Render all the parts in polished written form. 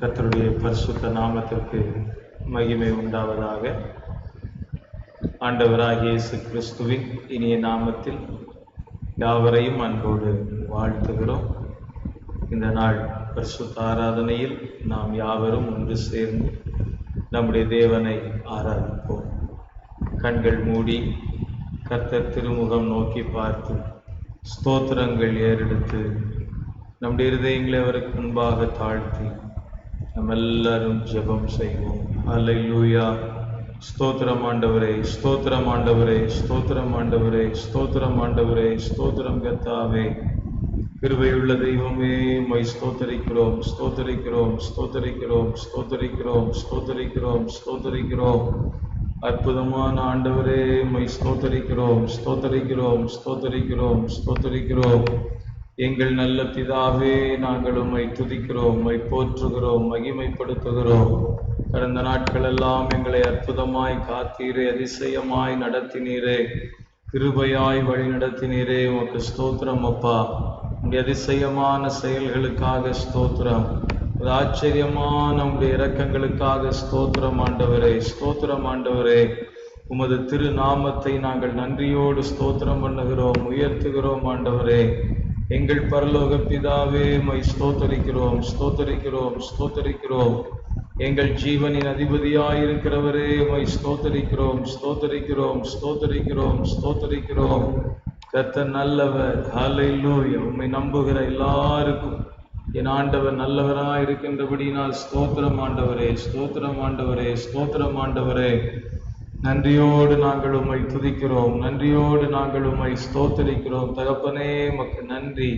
கர்த்தருடைய பரிசுத்த நாமத்திற்கு மகிமை உண்டாவதாக. ஆண்டவராகிய இயேசு கிறிஸ்துவின் இனிய நாமத்தில் யாவரையும் அன்போடு வாழ்த்துகிறோம். இந்த நாள் பரிசுத்த ஆராதனையில் நாம் யாவரும் ஒன்று சேர்ந்து நம்முடைய தேவனை ஆராதிப்போம். கண்கள் மூடி கர்த்தர் திருமுகம் நோக்கி பார்த்து ஸ்தோத்திரங்கள் ஏறெடுத்து நம்முடைய இருதயங்களை அவருக்கு முன்பாக தாழ்த்தி நம்ம எல்லாரும் ஜெபம் செய்வோம். அல்லேலூயா. ஸ்தோத்திரம் ஆண்டவரே, ஸ்தோத்திரம் ஆண்டவரே, ஸ்தோத்திரம் ஆண்டவரே, ஸ்தோத்திரம் ஆண்டவரே, ஸ்தோத்திரம் கர்த்தாவே. கிருபையுள்ள தெய்வமே, உம்மை ஸ்தோத்தரிக்கிறோம், ஸ்தோத்தரிக்கிறோம், ஸ்தோத்தரிக்கிறோம், ஸ்தோத்தரிக்கிறோம், ஸ்தோத்தரிக்கிறோம், ஸ்தோத்தரிக்கிறோம். அற்புதமான ஆண்டவரே, உம்மை ஸ்தோத்தரிக்கிறோம், ஸ்தோத்தரிக்கிறோம், ஸ்தோத்தரிக்கிறோம், ஸ்தோத்தரிக்கிறோம். எங்கள் நல்ல பிதாவே, நாங்கள் உம்மை துதிக்கிறோம், உம்மை போற்றுகிறோம், மகிமைப்படுத்துகிறோம். கடந்த நாட்கள் எல்லாம் எங்களை அற்புதமாய் காத்தீரே, அதிசயமாய் நடத்தினீரே, கிருபையாய் வழி நடத்தினீரே. உமக்கு ஸ்தோத்திரம் அப்பா. உடைய அதிசயமான செயல்களுக்காக ஸ்தோத்திரம், ஆச்சரியமான உடைய இரக்கங்களுக்காக ஸ்தோத்திரம் ஆண்டவரே, ஸ்தோத்திரம் ஆண்டவரே. உமது திருநாமத்தை நாங்கள் நன்றியோடு ஸ்தோத்திரம் பண்ணுகிறோம், உயர்த்துகிறோம் ஆண்டவரே. எங்கள் பரலோக பிதாவே, உம்மை ஸ்தோத்தரிக்கிறோம், ஸ்தோத்தரிக்கிறோம், ஸ்தோத்தரிக்கிறோம். எங்கள் ஜீவனின் அதிபதியாயிருக்கிறவரே, உம்மை ஸ்தோத்தரிக்கிறோம், ஸ்தோத்தரிக்கிறோம், ஸ்தோத்தரிக்கிறோம், ஸ்தோத்தரிக்கிறோம். கர்த்தர் நல்லவர். ஹல்லேலூயா. உம்மை நம்புகிற எல்லாருக்கும் என் ஆண்டவர் நல்லவராய் இருக்கின்றபடியினால் ஸ்தோத்திரம் ஆண்டவரே, ஸ்தோத்திரம் ஆண்டவரே, ஸ்தோத்திரம் ஆண்டவரே. நன்றியோடு நாங்கள் உம்மை துதிக்கிறோம், நன்றியோடு நாங்கள் உம்மை ஸ்தோத்தரிக்கிறோம். தகப்பனே, உமக்கு நன்றி.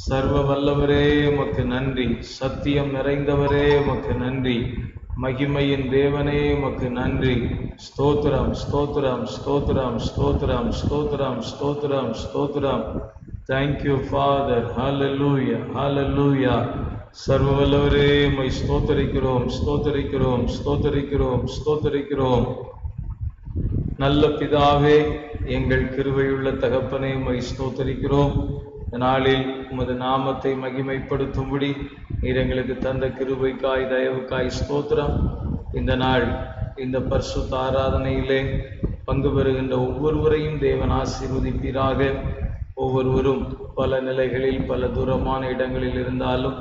சர்வ வல்லவரே, உமக்கு நன்றி. சத்தியம் நிறைந்தவரே, உமக்கு நன்றி. மகிமையின் தேவனே, உமக்கு நன்றி. ஸ்தோத்திரம், ஸ்தோத்திரம், ஸ்தோத்திரம், ஸ்தோத்திரம், ஸ்தோத்திரம், ஸ்தோத்திரம், ஸ்தோத்திரம். Thank you father. Hallelujah, hallelujah. சர்வ வல்லவரே, உம்மை ஸ்தோத்தரிக்கிறோம், ஸ்தோத்தரிக்கிறோம், ஸ்தோத்தரிக்கிறோம், ஸ்தோத்தரிக்கிறோம். நல்ல பிதாவே, எங்கள் கிருபையுள்ள தகப்பனே, உம்மை ஸ்தோத்தரிக்கிறோம். நாளில் உமது நாமத்தை மகிமைப்படுத்தும்படி நீர் எங்களுக்கு தந்த கிருபைக்காய், தயவுக்காய் ஸ்தோத்திரம். இந்த நாள் இந்த பரிசுத்த ஆராதனையிலே பங்கு பெறுகின்ற ஒவ்வொருவரையும் தேவன் ஆசீர்வதிப்பீராக. ஒவ்வொருவரும் பல நிலைகளில், பல தூரமான இடங்களில் இருந்தாலும்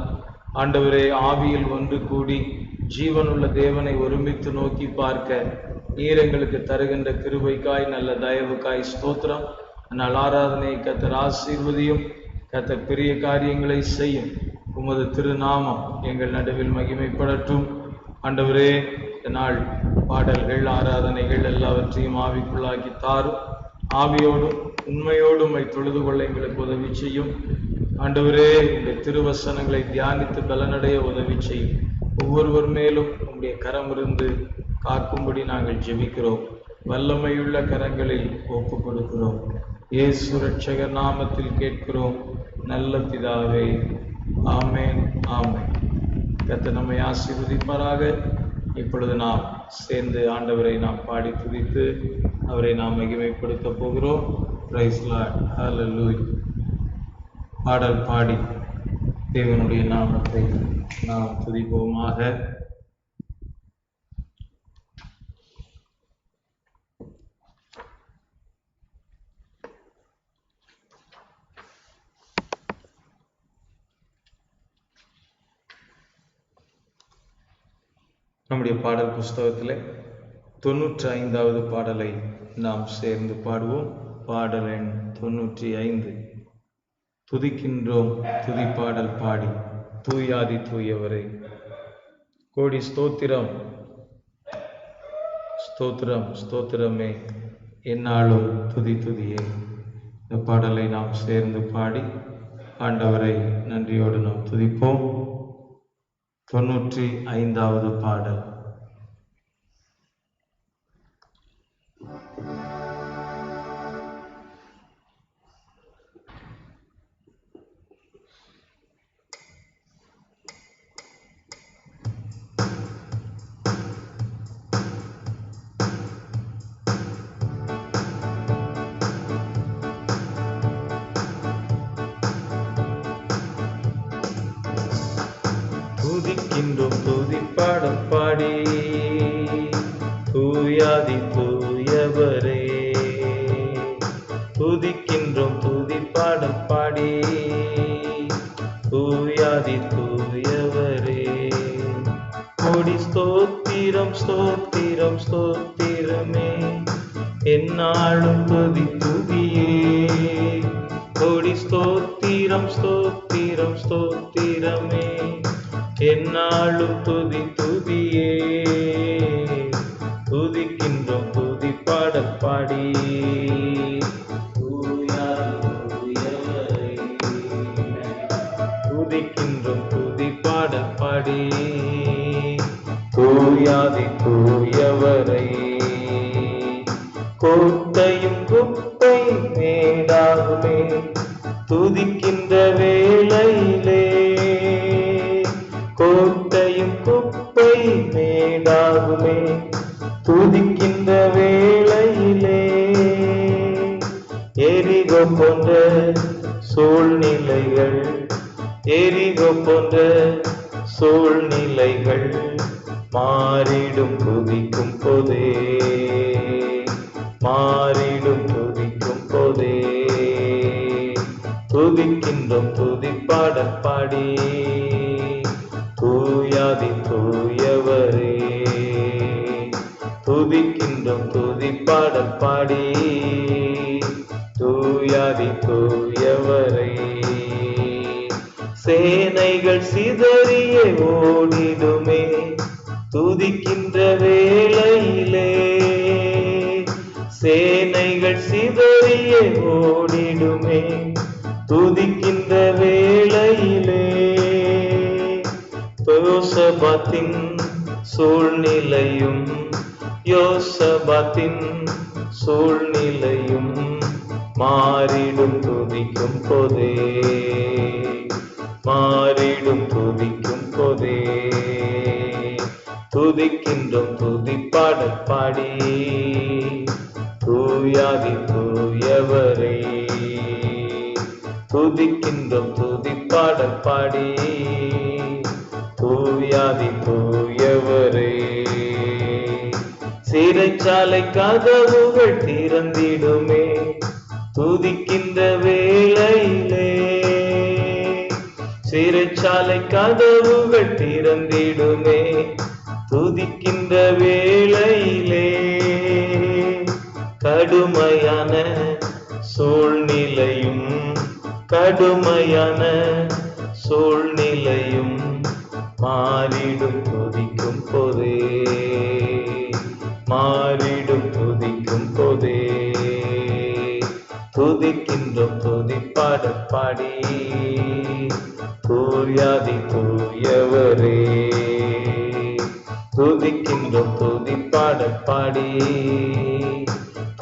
ஆண்டவரே, ஆவியில் ஒன்று கூடி ஜீவனுள்ள தேவனை ஒருமித்து நோக்கி பார்க்க நீர் எங்களுக்கு தருகின்ற கிருபைக்காய், நல்ல தயவுக்காய் ஸ்தோத்திரம். ஆனால் ஆராதனையை கர்த்தர் ஆசீர்வதியும், கர்த்தர் பெரிய காரியங்களை செய்யும். உமது திருநாமம் எங்கள் நடுவில் மகிமைப்படட்டும் ஆண்டவரே. நாள் பாடல்கள், ஆராதனைகள் எல்லாவற்றையும் ஆவிக்குள்ளாக்கி தாரும். ஆவியோடும் உண்மையோடும் உம்மை தொழுது கொள்ள எங்களுக்கு உதவி செய்யும் ஆண்டவரே. உங்களுடைய திருவசனங்களை தியானித்து பலனடைய உதவி செய்யும். ஒவ்வொருவர் மேலும் உங்களுடைய கரம் இருந்து காக்கும்படி நாங்கள் ஜெபிக்கிறோம். வல்லமையுள்ள கரங்களில் ஒப்பு கொடுக்கிறோம். இயேசு ரட்சகர் நாமத்தில் கேட்கிறோம் நல்ல பிதாவே. ஆமேன், ஆமேன். கர்த்தர் நம்மை ஆசீர்வதிப்பாராக. இப்பொழுது நாம் சேர்ந்து ஆண்டவரை நாம் பாடி துதித்து அவரை நாம் மகிமைப்படுத்த போகிறோம். Praise lord. ஹல்லேலூயா. பாடல் பாடி தேவனுடைய நாமத்தை நாம் துதிப்போமாக. நம்முடைய பாடல் புஸ்தகத்தில் 95வது பாடலை நாம் சேர்ந்து பாடுவோம். பாடல் எண் 95. துதிக்கின்றோம் துதிப்பாடல் பாடி தூயாதி தூயவரே. கோடி ஸ்தோத்திரம், ஸ்தோத்திரம், ஸ்தோத்திரமே, என்னாலும் துதி துதியே. இந்த பாடலை நாம் சேர்ந்து பாடி ஆண்டவரை நன்றியோடு நாம் துதிப்போம். 95வது பாடல். துதி துதிக்கின்றோம் துதிப்பாடல் பாடி தூயாதி தூயவரே. துதிக்கின்றோம் துதிப்பாடல் பாடி தூயாதி தூயவரே. கோடி ஸ்தோத்திரம் ஸ்தோத்திரம் ஸ்தோத்திரமே, என்னாலும் துதி துதியே. கோடி ஸ்தோத்திரம் ஸ்தோத்திரம் ஸ்தோத்திரமே, என்னாலும் துதி துதியே. துதிக்கின்றோம் துதி பாடல் பாடி துதிக்கின்றோம் துதி பாடல் பாடி தூயாதி தூயவரை. கோட்டையும் குப்பை மேடாகுமே துதிக்கின்ற வேளையிலே, கோட்டையும் குப்பை மேடாகுமே துதிக்கின்ற வேளையிலே. எரிகோ போன்ற சூழ்நிலைகள், எரிகோ போன்ற சூழ்நிலைகள் மாறிடும் துதிக்கும் போதே, மாறிடும் துதிக்கும் போதே. துதிக்கின்றோம் துதிப்பாடல் பாடி தூயாதி தூயவரே. துதிக்கின்றோம் துதிப்பாடல் பாடி தூயாதி தூயவரே. சேனைகள் சிதறிய ஓடிடுமே துதிக்கின்ற வேளையிலே, சேனைகள் சிதறிய ஓடிடுமே துதிக்கின்ற வேளையிலே. யோசபாத்தின் சூழ்நிலையும், யோசபாத்தின் சூழ்நிலையும் மாறிடும் துதிக்கும் போதே, மாறிடும் துதிக்கும் போதே. துதிக்கின்றோம் துதிப்பாடல் பாடி தூயாதி தூயவரே. துதிக்கின்றோம் துதிப்பாடல் பாடி தூயாதி தூயவரே. சிறைச்சாலை கதவுகள் திறந்திடுமே துதிக்கின்ற வேளையிலே, சிறைச்சாலை கதவுகள் திறந்திடுமே துதிக்கின்ற வேளையிலே. கடுமையான சூழ்நிலையும், கடுமையான சூழ்நிலையும் மாறிடும் துதிக்கும் போதே, மாறிடும் துதிக்கும் போதே. துதிக்கின்றோம் துதிப்பாடல் பாடி தூயாதி தூயவரே. துதிக்கின்றோம் துதிப்பாடல் பாடி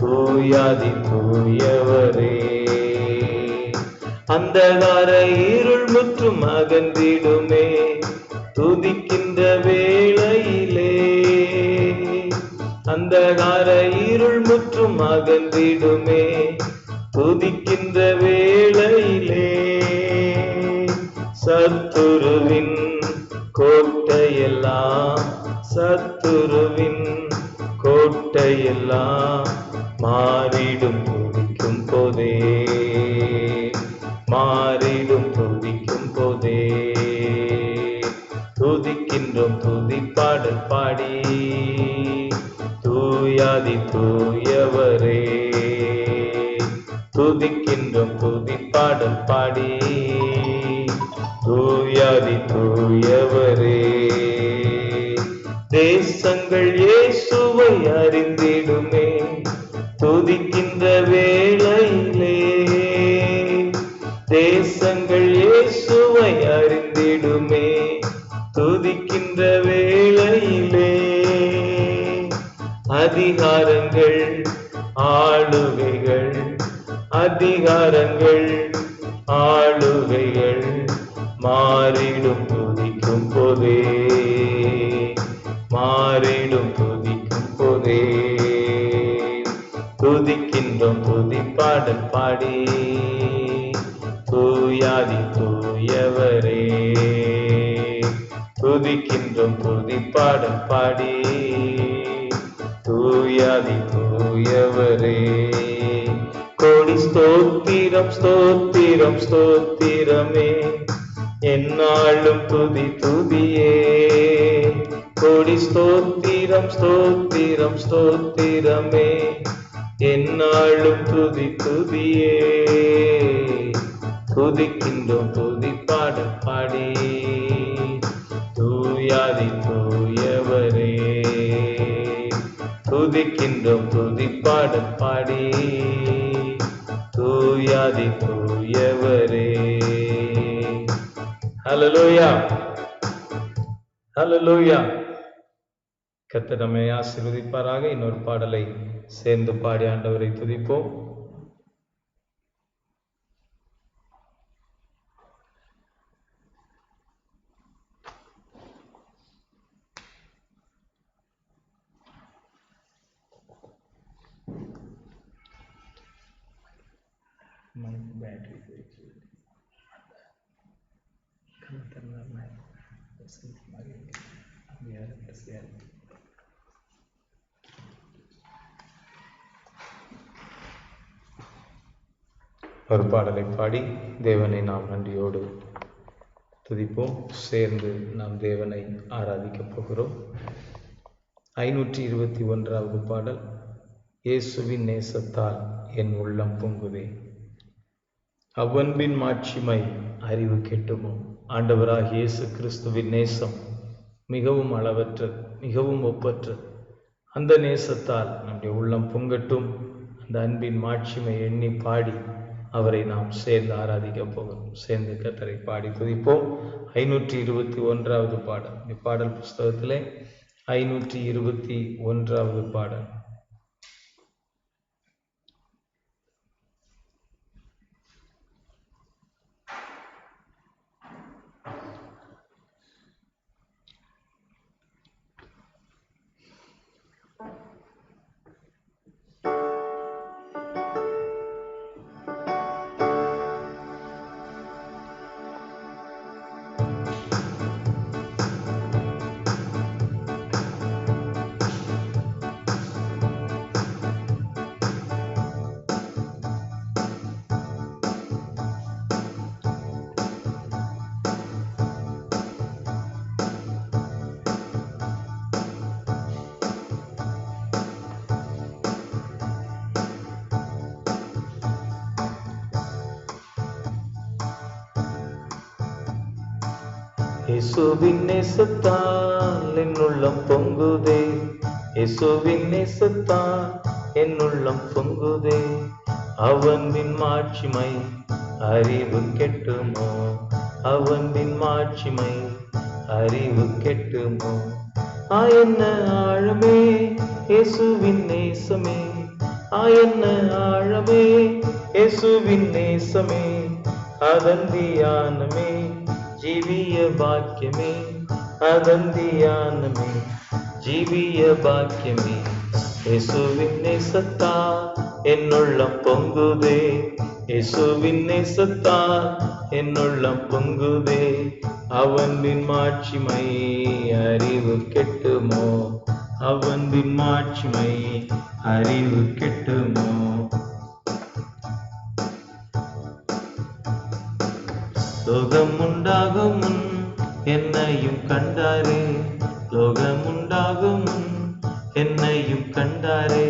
தூயாதி தூயவரே. அந்தகார இருள் முற்றும் அகன்றிடுமே துதிக்கின்ற வேளையிலே, அந்தகார இருள் முற்றும் அகன்றிடுமே துதிக்கின்ற வேளையிலே. சத்துருவின் கோட்டையெல்லாம், சத்துருவின் கோட்டையெல்லாம் மாறிடும் துதிக்கும் போதே, மாறிடும் துதிக்கும் போதே. துதிக்கின்றோம் துதிப்பாடல் பாடி தூயாதி தூயவரே. துதிக்கின்றோம் துதிப்பாடல் பாடி தூயாதி தூயவரே. தேசங்கள் இயேசுவை அறிந்திடுமே துதிக்கின்ற வேளையிலே, தேசங்கள் இயேசுவை அறிந்திடுமே துதிக்கின்ற வேளையிலே. அதிகாரங்கள் ஆளுகைகள், அதிகாரங்கள் ஆளுகைகள் மாறிடும் துதிக்கும் போதே, மாறிடும் துதிக்கும் போதே. துதிக்கின்றோம் துதிப்பாடல் பாடி தூயாதி தூயவரே. துதிக்கின்றோம் துதி பாடல் பாடி. தூயாதி தூயவரே கோடி ஸ்தோத்திரம் ஸ்தோத்திரம் ஸ்தோத்திரமே, என்னாலும் துதி துதியே. கோடி ஸ்தோத்திரம் ஸ்தோத்திரம் ஸ்தோத்திரமே, என்னாலும் துதி துதியே. துதிக்கின்றோம் துதி பாடல் பாடி. தூயாதி தூயவரே துதிக்கின்றோம் துதி பாடல் பாடி. தூயாதி தூயவரே. ஹல்லேலூயா ஹல்லேலூயா. கர்த்தர் நம்மை ஆசீர்வதிப்பாராக. இன்னொரு பாடலை சேர்ந்து பாடி ஆண்டவரை துதிப்போம். ஒரு பாடலை பாடி தேவனை நாம் நன்றியோடு துதிப்போம். சேர்ந்து நாம் தேவனை ஆராதிக்கப் போகிறோம். 521வது பாடல். இயேசுவின் நேசத்தால் என் உள்ளம் பொங்குதே, அவ்வன்பின் மாட்சிமை அறிவு கெட்டுமோ. ஆண்டவராகிய இயேசு கிறிஸ்துவின் நேசம் மிகவும் அளவற்றது, மிகவும் ஒப்பற்றது. அந்த நேசத்தால் நம்முடைய உள்ளம் பொங்கட்டும். அந்த அன்பின் மாட்சிமை எண்ணி பாடி அவரை நாம் சேர்ந்து ஆராதிக்க போகிறோம். சேர்ந்து கர்த்தரை பாடி துதிப்போம். 521வது பாடல். இந்த பாடல் புஸ்தகத்திலே 521வது பாடல். இயேசுவின் நேசத்தால் என் உள்ளம் பொங்குதே, இயேசுவின் நேசத்தால் என் உள்ளம் பொங்குதே. அவனின் மாட்சிமை அறிவு கெட்டுமோ, அவனின் மாட்சிமை அறிவு கெட்டுமோ. என்ன ஆழமே இயேசுவின் நேசமே, என்ன ஆழமே இயேசுவின் நேசமே. அதன் தியானமே ஜீவிய பாக்கியமே, அதன் தியானமே ஜீவிய பாக்கியமே. இயேசுவின் நேசத்தால் என் உள்ளம் பொங்குதே, இயேசுவின் நேசத்தால் என் உள்ளம் பொங்குதே. அவனின் மாட்சிமை அறிவு கெட்டுமோ, அவனின் மாட்சிமை அறிவு கெட்டுமோ. லோகம் உண்டாகும் முன் என்னையும் கண்டாரே, லோகம் உண்டாகும் முன் என்னையும் கண்டாரே.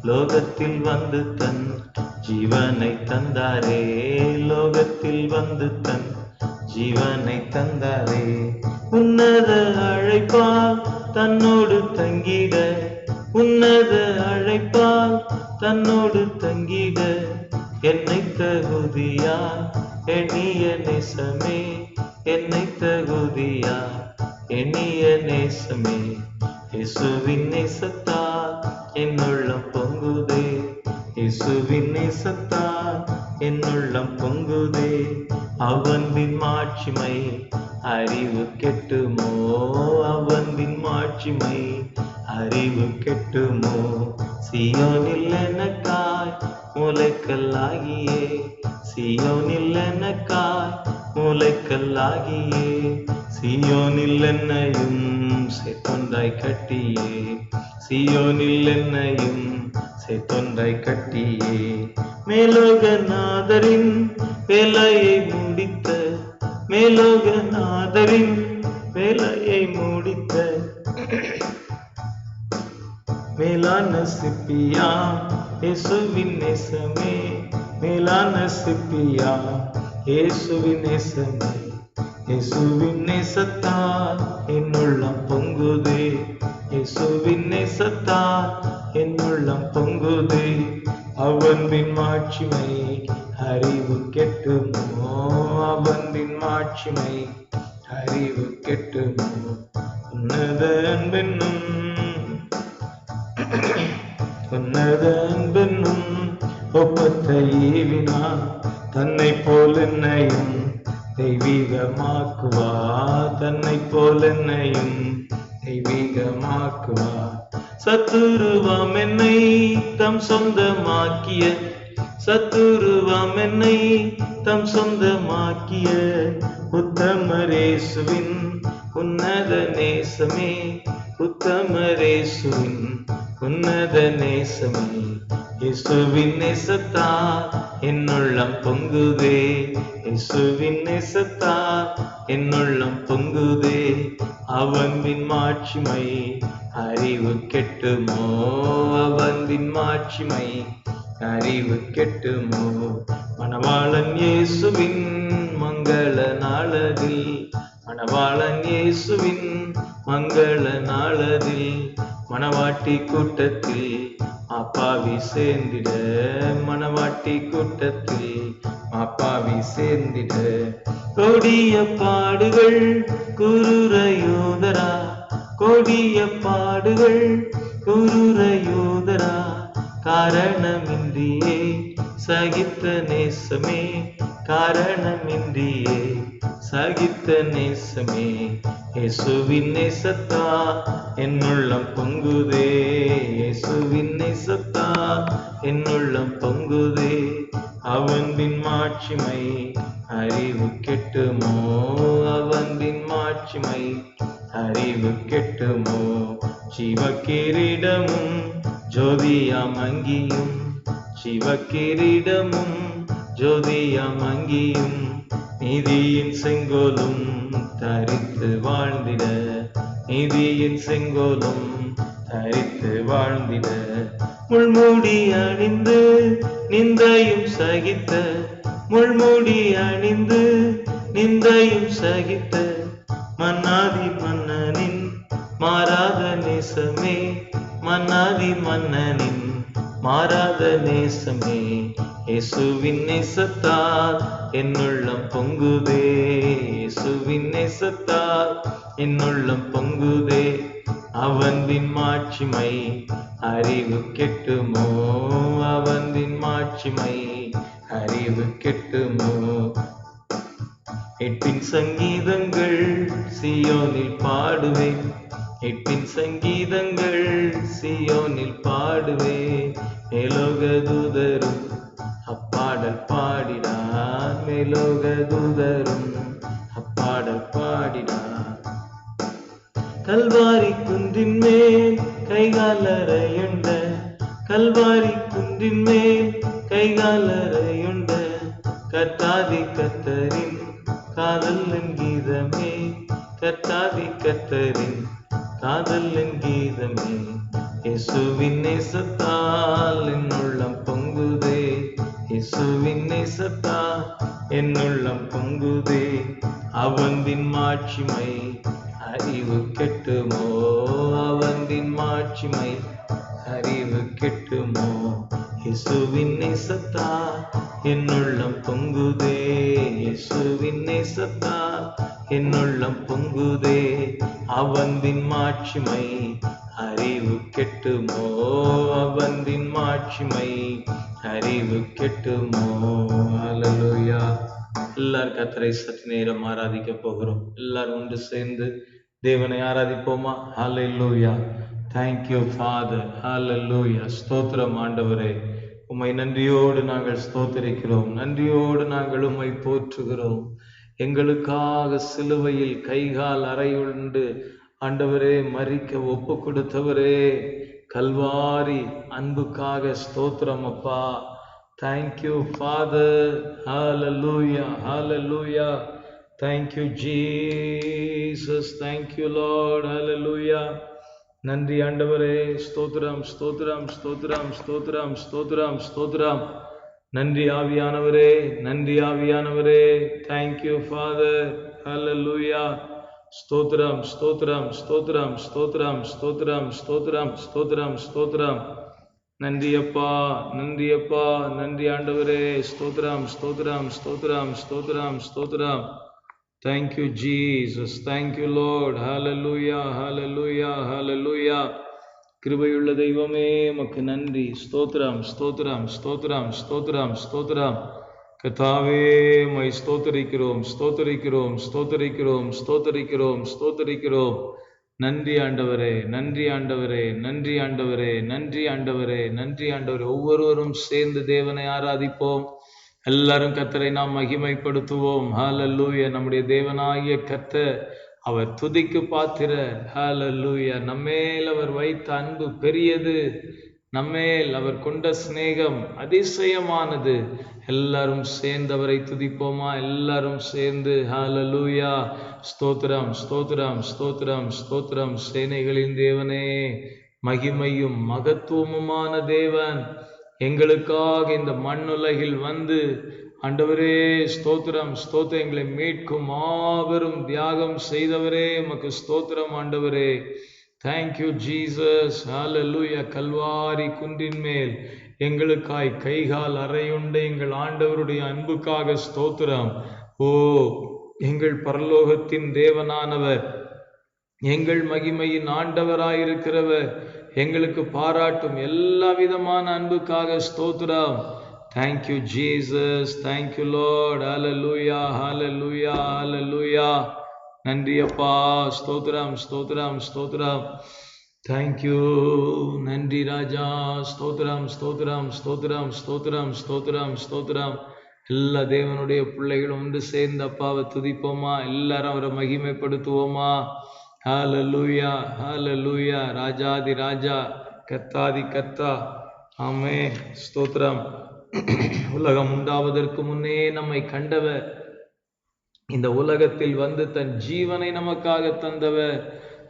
லோகத்தில் வந்து தன் ஜீவனை தந்தாரே, லோகத்தில் வந்து தன் ஜீவனை தந்தாரே. உன்னத அழைப்பால் தன்னோடு தங்கிட, உன்னத அழைப்பால் தன்னோடு தங்கிட. என்னை தகுதியா எண்ணிய நேசமே, என்னை தகுதியா எண்ணிய நேசமே. இயேசுவின் நேசத்தால் என் உள்ளம் பொங்குதே, இயேசுவின் நேசத்தால் என் உள்ளம் பொங்குதே. அவனின் மாட்சிமை அறிவு கெட்டுமோ, அவனின் மாட்சிமை அறிவு கெட்டுமோ. சீயோனில் எனக்காய் முளைக்கல்லாகியே, சீயோனில் எனக்காய் மூளைக்கல்லாகியே சீயோனில் என்னையும் சேர்த்தொன்றாய் கட்டியே, சீயோனில் என்னையும் சேர்த்தொன்றாய் கட்டியே, மேலோகநாதரின் வேலையை முடித்த, மேலோகநாதரின் வேலையை முடித்த மேலான சிப்பியா இயேசுவின் நேசமே, மேலான சிப்பியா இயேசுவின் நேசமே, இயேசுவின் நேசத்தால் என்னுள்ளம் பொங்குதே, இயேசுவின் நேசத்தால் என்னுள்ளம் பொங்குதே, அவன்பின் மாட்சிமை அறிவு கெட்டுமோ, அவன்பின் மாட்சிமை அறிவு கெட்டுமோ, உன்னத அன்பென்னும் உன்னத அன்பென்னும் ஒப்பத்தை ஈவினார், தன்னை போல் என்னையும் தெய்வீகமாக்குவா, தன்னை போல் என்னையும் தெய்வீகமாக்குவா, சத்துருவாம் என்னை தம் சொந்தமாக்கிய, சத்துருவாம் என்னை தம் சொந்தமாக்கிய உத்தமரேசுவின் உன்னத நேசமே, உத்தமரேசுவின் உன்னத நேசமே, இயேசுவின் நேசத்தால் என்னுள்ளம் பொங்குதே, இயேசுவின் நேசத்தால் என்னுள்ளம் பொங்குதே, அவன்பின் மாட்சிமை அறிவு கெட்டுமோ, அவன்பின் மாட்சிமை அறிவு கெட்டுமோ, மணவாளன் இயேசுவின் மங்கள நாளதில், மணவாளன் இயேசுவின் மங்கள நாளதில், மணவாட்டி கூட்டத்தில் அப்பாவி சேர்ந்திட, மணவாட்டி கூட்டத்தில் அப்பாவி சேர்ந்திட, கொடிய பாடுகள் குருரையோதரா, கொடிய பாடுகள் குருரையோதரா, காரணமின்றியே சகித்த நேசமே, காரணமின்றியே சகித்த நேசமே, இயேசுவின் நேசத்தால் என்னுள்ளம் பொங்குதே, இயேசுவின் நேசத்தால் என்னுள்ளம் பொங்குதே, அவன்பின் மாட்சிமை அறிவு கெட்டுமோ, அவன்பின் மாட்சிமை அறிவு கெட்டுமோ, சிவக்கிரீடமும் ஜோதியாம் அங்கியும், சிவக்கிரீடமும் ஜோதியாம் அங்கியும், நீதியின் செங்கோலும் தரித்து வாழ்ந்திட, நீதியின் செங்கோலும் தரித்து வாழ்ந்திட, முள்மூடி அணிந்து நிந்தையும் சகித்த, முள்மூடி அணிந்து நிந்தையும் சகித்த, மன்னாதி மன்னனின் மாறாத நேசமே, மன்னாதி மன்னனின் மாறாத நேசமே, இயேசுவின் நேசத்தால் என்னுள்ளம் பொங்குதே, இயேசுவின் நேசத்தால் என்னுள்ளம் பொங்குதே, அவன்பின் மாட்சிமை அறிவு கெட்டுமோ, அவன்பின் மாட்சிமை அறிவு கெட்டுமோ, எட்டின் சங்கீதங்கள் சீயோனில் பாடுவேன், எட்டின் சங்கீதங்கள் சீயோனில் பாடுவேன், மேலோக தூதரும் அப்பாடல் பாடினார், மேலோக தூதரும் அப்பாடல் பாடினார், கல்வாரி குன்றின் மேல் கைகாலறையுண்ட, கல்வாரி குன்றின் மேல் கைகாலறையுண்ட, கர்த்தாதி கர்த்தரின் காதல் கீதமே, கர்த்தாதி கர்த்தரின் காதல் கீதமே, இயேசுவின் நேசத்தால் என்னுள்ளம் பொங்குதே, இயேசுவின் நேசத்தால் என்னுள்ளம் பொங்குதே, அவன்பின் மாட்சிமை அறிவு கெட்டுமோ, அவன்பின் மாட்சிமை அறிவு கெட்டுமோ, இயேசுவின் நேசத்தால் என்னுள்ளம் பொங்குதே, இயேசுவின் நேசத்தால் என்னுள்ளம் பொங்குதே, அவன்பின் மாட்சிமை அறிவு கெட்டுமோ, அவன்பின் மாட்சிமை அறிவு கெட்டுமோ. அல்லேலூயா. எல்லாரும் கர்த்தரை சற்று நேரம் ஆராதிக்க போகிறோம். எல்லாரும் ஒன்று சேர்ந்து தேவனை ஆராதிப்போமா? ஹல்லேலூயா. Thank you Father. ஹல்லேலூயா. ஸ்தோத்திரம் ஆண்டவரே, உம்மை நன்றியோடு நாங்கள் ஸ்தோத்திரிக்கிறோம், நன்றியோடு நாங்கள் உம்மை போற்றுகிறோம். எங்களுக்காக சிலுவையில் கைகால் அறையுண்டு ஆண்டவரே மரிக்க ஒப்பு கொடுத்தவரே, கல்வாரி அன்புக்காக ஸ்தோத்திரம் அப்பா. Thank you father. Hallelujah, hallelujah. Thank you Jesus. Thank you lord. Hallelujah. நன்றி ஆண்டவரே. ஸ்தோத்திரம், ஸ்தோத்திரம், ஸ்தோத்திரம், ஸ்தோத்திரம், ஸ்தோத்திரம், ஸ்தோத்திரம். நன்றி ஆவியானவரே, நன்றி ஆவியானவரே. Thank you father. ஹalleluya. ஸ்தோத்திரம், ஸ்தோத்திரம், ஸ்தோத்திரம், ஸ்தோத்திரம், ஸ்தோத்திரம், ஸ்தோத்திரம், ஸ்தோத்திரம், ஸ்தோத்திரம். நன்றி அப்பா, நன்றி அப்பா, நன்றி ஆண்டவரே. ஸ்தோத்திரம், ஸ்தோத்திரம், ஸ்தோத்திரம், ஸ்தோத்திரம், ஸ்தோத்திரம். Thank you Jesus. Thank you lord. Hallelujah, hallelujah, hallelujah. கிருபையுள்ள தெய்வமே உமக்கு நன்றி. ஸ்தோத்திரம், ஸ்தோத்திரம், ஸ்தோத்திரம், ஸ்தோத்திரம், ஸ்தோத்திரம். கர்த்தாவே உம்மை ஸ்தோத்தரிக்கிறோம், ஸ்தோத்தரிக்கிறோம், ஸ்தோத்தரிக்கிறோம், ஸ்தோத்தரிக்கிறோம், ஸ்தோத்தரிக்கிறோம். நன்றி ஆண்டவரே, நன்றி ஆண்டவரே, நன்றி ஆண்டவரே, நன்றி ஆண்டவரே, நன்றி ஆண்டவரே. ஒவ்வொருவரும் சேர்ந்து தேவனை ஆராதிப்போம். எல்லாரும் கர்த்தரை நாம் மகிமைப்படுத்துவோம். ஹalleluya. நம்முடைய தேவனாகிய கர்த்தர் அவர் துதிக்கு பாத்திரர். ஹalleluya. நம்மேல் அவர் வைத்த அன்பு பெரியது, நம்மேல் அவர் கொண்ட சிநேகம் அதிசயமானது. எல்லாரும் சேர்ந்து அவரை துதிப்போமா? எல்லாரும் சேர்ந்து ஹalleluya. ஸ்தோத்திரம், ஸ்தோத்திரம், ஸ்தோத்திரம், ஸ்தோத்திரம். சேனைகளின் தேவனே, மகிமையும் மகத்துவமுமான தேவன், எங்களுக்காக இந்த மண்ணுலகில் வந்து ஆண்டவரே ஸ்தோத்திரம், ஸ்தோத்திரம். எங்களை மீட்கும் மாபெரும் தியாகம் செய்தவரே உமக்கு ஸ்தோத்திரம் ஆண்டவரே. Thank you Jesus. ஹalleluya. கல்வாரி குன்றின் மேல் எங்களுக்காய் கைகால் அறையுண்ட எங்கள் ஆண்டவருடைய அன்புக்காக ஸ்தோத்திரம். ஓ, எங்கள் பரலோகத்தின் தேவனானவர், எங்கள் மகிமையின் ஆண்டவராயிருக்கிறவர், எங்களுக்கு பாராட்டும் எல்லா விதமான அன்புக்காக ஸ்தோத்திரம். Thank you Jesus. Thank you lord. Hallelujah, hallelujah, hallelujah. நன்றி அப்பா. ஸ்தோத்திரம், ஸ்தோத்திரம், ஸ்தோத்திரம். தேங்க்யூ. நன்றி ராஜா. ஸ்தோத்திரம், ஸ்தோத்திரம், ஸ்தோத்திரம், ஸ்தோத்திரம், ஸ்தோத்திரம், ஸ்தோத்திரம். எல்லா தேவனுடைய பிள்ளைகளும் ஒன்று சேர்ந்து அப்பாவை துதிப்போமா? எல்லாரும் அவரை மகிமைப்படுத்துவோமா? ஹalleluya, ஹalleluya. ராஜாதி ராஜா, கர்த்தாதி கர்த்தா. ஆமென். ஸ்தோத்திரம். உலகம் உண்டாவதற்கு முன்னே நம்மை கண்டவர், இந்த உலகத்தில் வந்து தன் ஜீவனை நமக்காக தந்தவர்.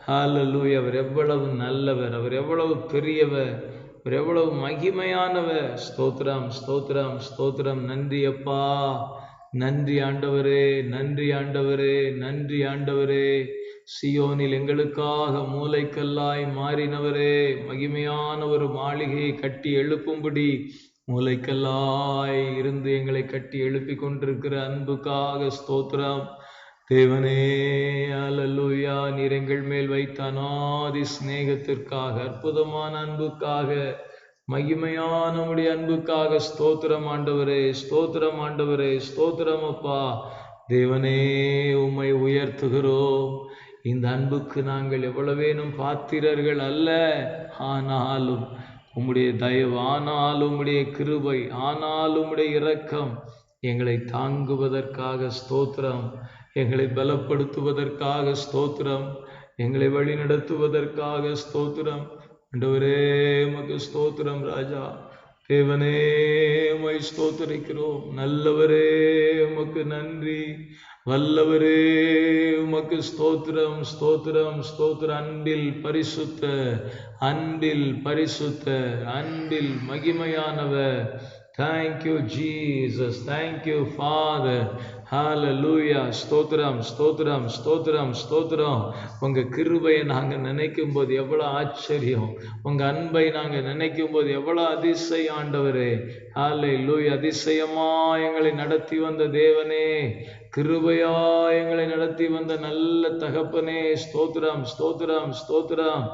ஹalleluya. அவர் எவ்வளவு நல்லவர், அவர் எவ்வளவு பெரியவர், அவர் எவ்வளவு மகிமையானவர். ஸ்தோத்திரம், ஸ்தோத்திரம், ஸ்தோத்திரம். நன்றி அப்பா, நன்றி ஆண்டவரே, நன்றி ஆண்டவரே, நன்றி ஆண்டவரே. சியோனில் எங்களுக்காக மூலைக்கல்லாய் மாறினவரே, மகிமையான ஒரு மாளிகையை கட்டி எழுப்பும்படி மூலைக்கல்லாய் இருந்து எங்களை கட்டி எழுப்பி கொண்டிருக்கிற அன்புக்காக ஸ்தோத்திரம் தேவனே. ஹalleluya. நீர் எங்கள் மேல் வைத்த அநாதி சிநேகத்திற்காக, அற்புதமான அன்புக்காக, மகிமையான உம்முடைய அன்புக்காக ஸ்தோத்திரம் ஆண்டவரே, ஸ்தோத்திரம் ஆண்டவரே, ஸ்தோத்திரம் அப்பா. தேவனே உம்மை உயர்த்துகிறோம். இந்த அன்புக்கு நாங்கள் எவ்வளவேனும் பாத்திரர்கள் அல்ல, ஆனாலும் உம்முடைய தயவு, ஆனாலும் உம்முடைய கிருபை, ஆனாலும் உம்முடைய இரக்கம் எங்களை தாங்குவதற்காக ஸ்தோத்திரம், எங்களை பலப்படுத்துவதற்காக ஸ்தோத்திரம், எங்களை வழி நடத்துவதற்காக ஸ்தோத்திரம். ஆண்டவரே உமக்கு ஸ்தோத்திரம் ராஜா. தேவனே உம்மை ஸ்தோத்திரிக்கிறோம். நல்லவரே உமக்கு நன்றி. வல்லவரே உமக்கு ஸ்தோத்திரம், ஸ்தோத்திரம், ஸ்தோத்திரம். அன்பில் பரிசுத்த, அன்பில் பரிசுத்த, அன்பில் மகிமையானவர். Thank you Jesus. Thank you father. Hallelujah. ஸ்தோத்திரம், ஸ்தோத்திரம், ஸ்தோத்திரம், ஸ்தோத்திரம். உங்க கிருபையை நாங்க நினைக்கும் போது எவ்வளவு ஆச்சரியம், உங்க அன்பை நாங்க நினைக்கும் போது எவ்வளவு அதிசயம் ஆண்டவரே. ஹalleluya. அதிசயமா எங்களை நடத்தி வந்த தேவனே, கிருபையா எங்களை நடத்தி வந்த நல்ல தகப்பனே, ஸ்தோத்திரம், ஸ்தோத்திரம், ஸ்தோத்திரம்.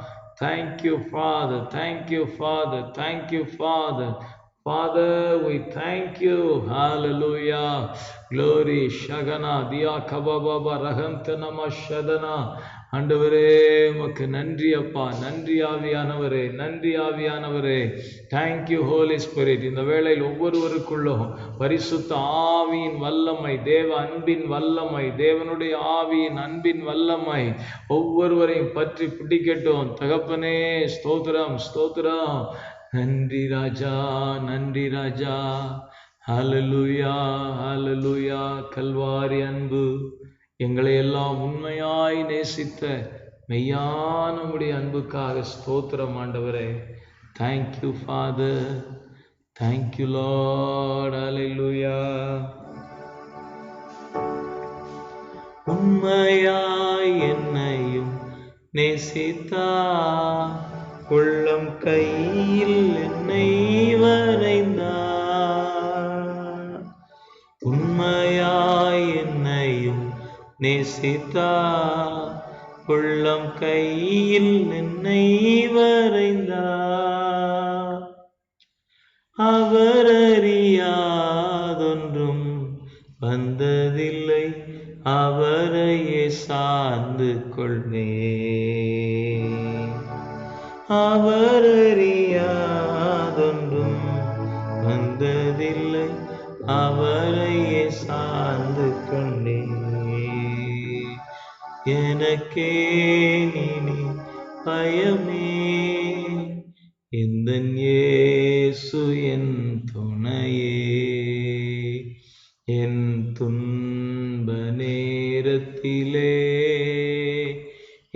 Thank you father, thank you father, thank you father. Father, we thank you. Hallelujah. Glory. Shagana. Diya kababa rahantana shadana. ஆண்டவரே உமக்கு நன்றி அப்பா, நன்றி ஆவியானவரே, நன்றி ஆவியானவரே. Thank you Holy Spirit. இந்த வேளையில் ஒவ்வொருவருக்குள்ளும் பரிசுத்த ஆவியின் வல்லமை, தேவ அன்பின் வல்லமை, தேவனுடைய ஆவியின் அன்பின் வல்லமை ஒவ்வொருவரையும் பற்றி பிடிக்கட்டும். தகப்பனே ஸ்தோத்திரம், ஸ்தோத்திரம். நன்றி ராஜா, நன்றி ராஜா. ஹல்லேலூயா, ஹல்லேலூயா. கல்வாரி அன்பு எங்களை எல்லாம் உண்மையாய் நேசித்த மெய்யான உம்முடைய அன்புக்காக ஸ்தோத்திரம் ஆண்டவரே. Thank you father, thank you lord. Hallelujah. உண்மையாய் என்னையும் நேசித்தா, உள்ளம் கையில் என்னை வரைந்தார். உண்மையாய் என்னையும் நேசித்தா, உள்ளம் கையில் என்னை வரைந்தார். அவர் அறியாதொன்றும் வந்ததில்லை, அவரையே சார்ந்து கொள்வே. அவர் அறியாதொன்றும் வந்ததில்லை, அவரையே சார்ந்து கொண்டே. எனக்கே நீ பயமே, எந்தன் இயேசு என் துணையே. என் துன்ப நேரத்திலே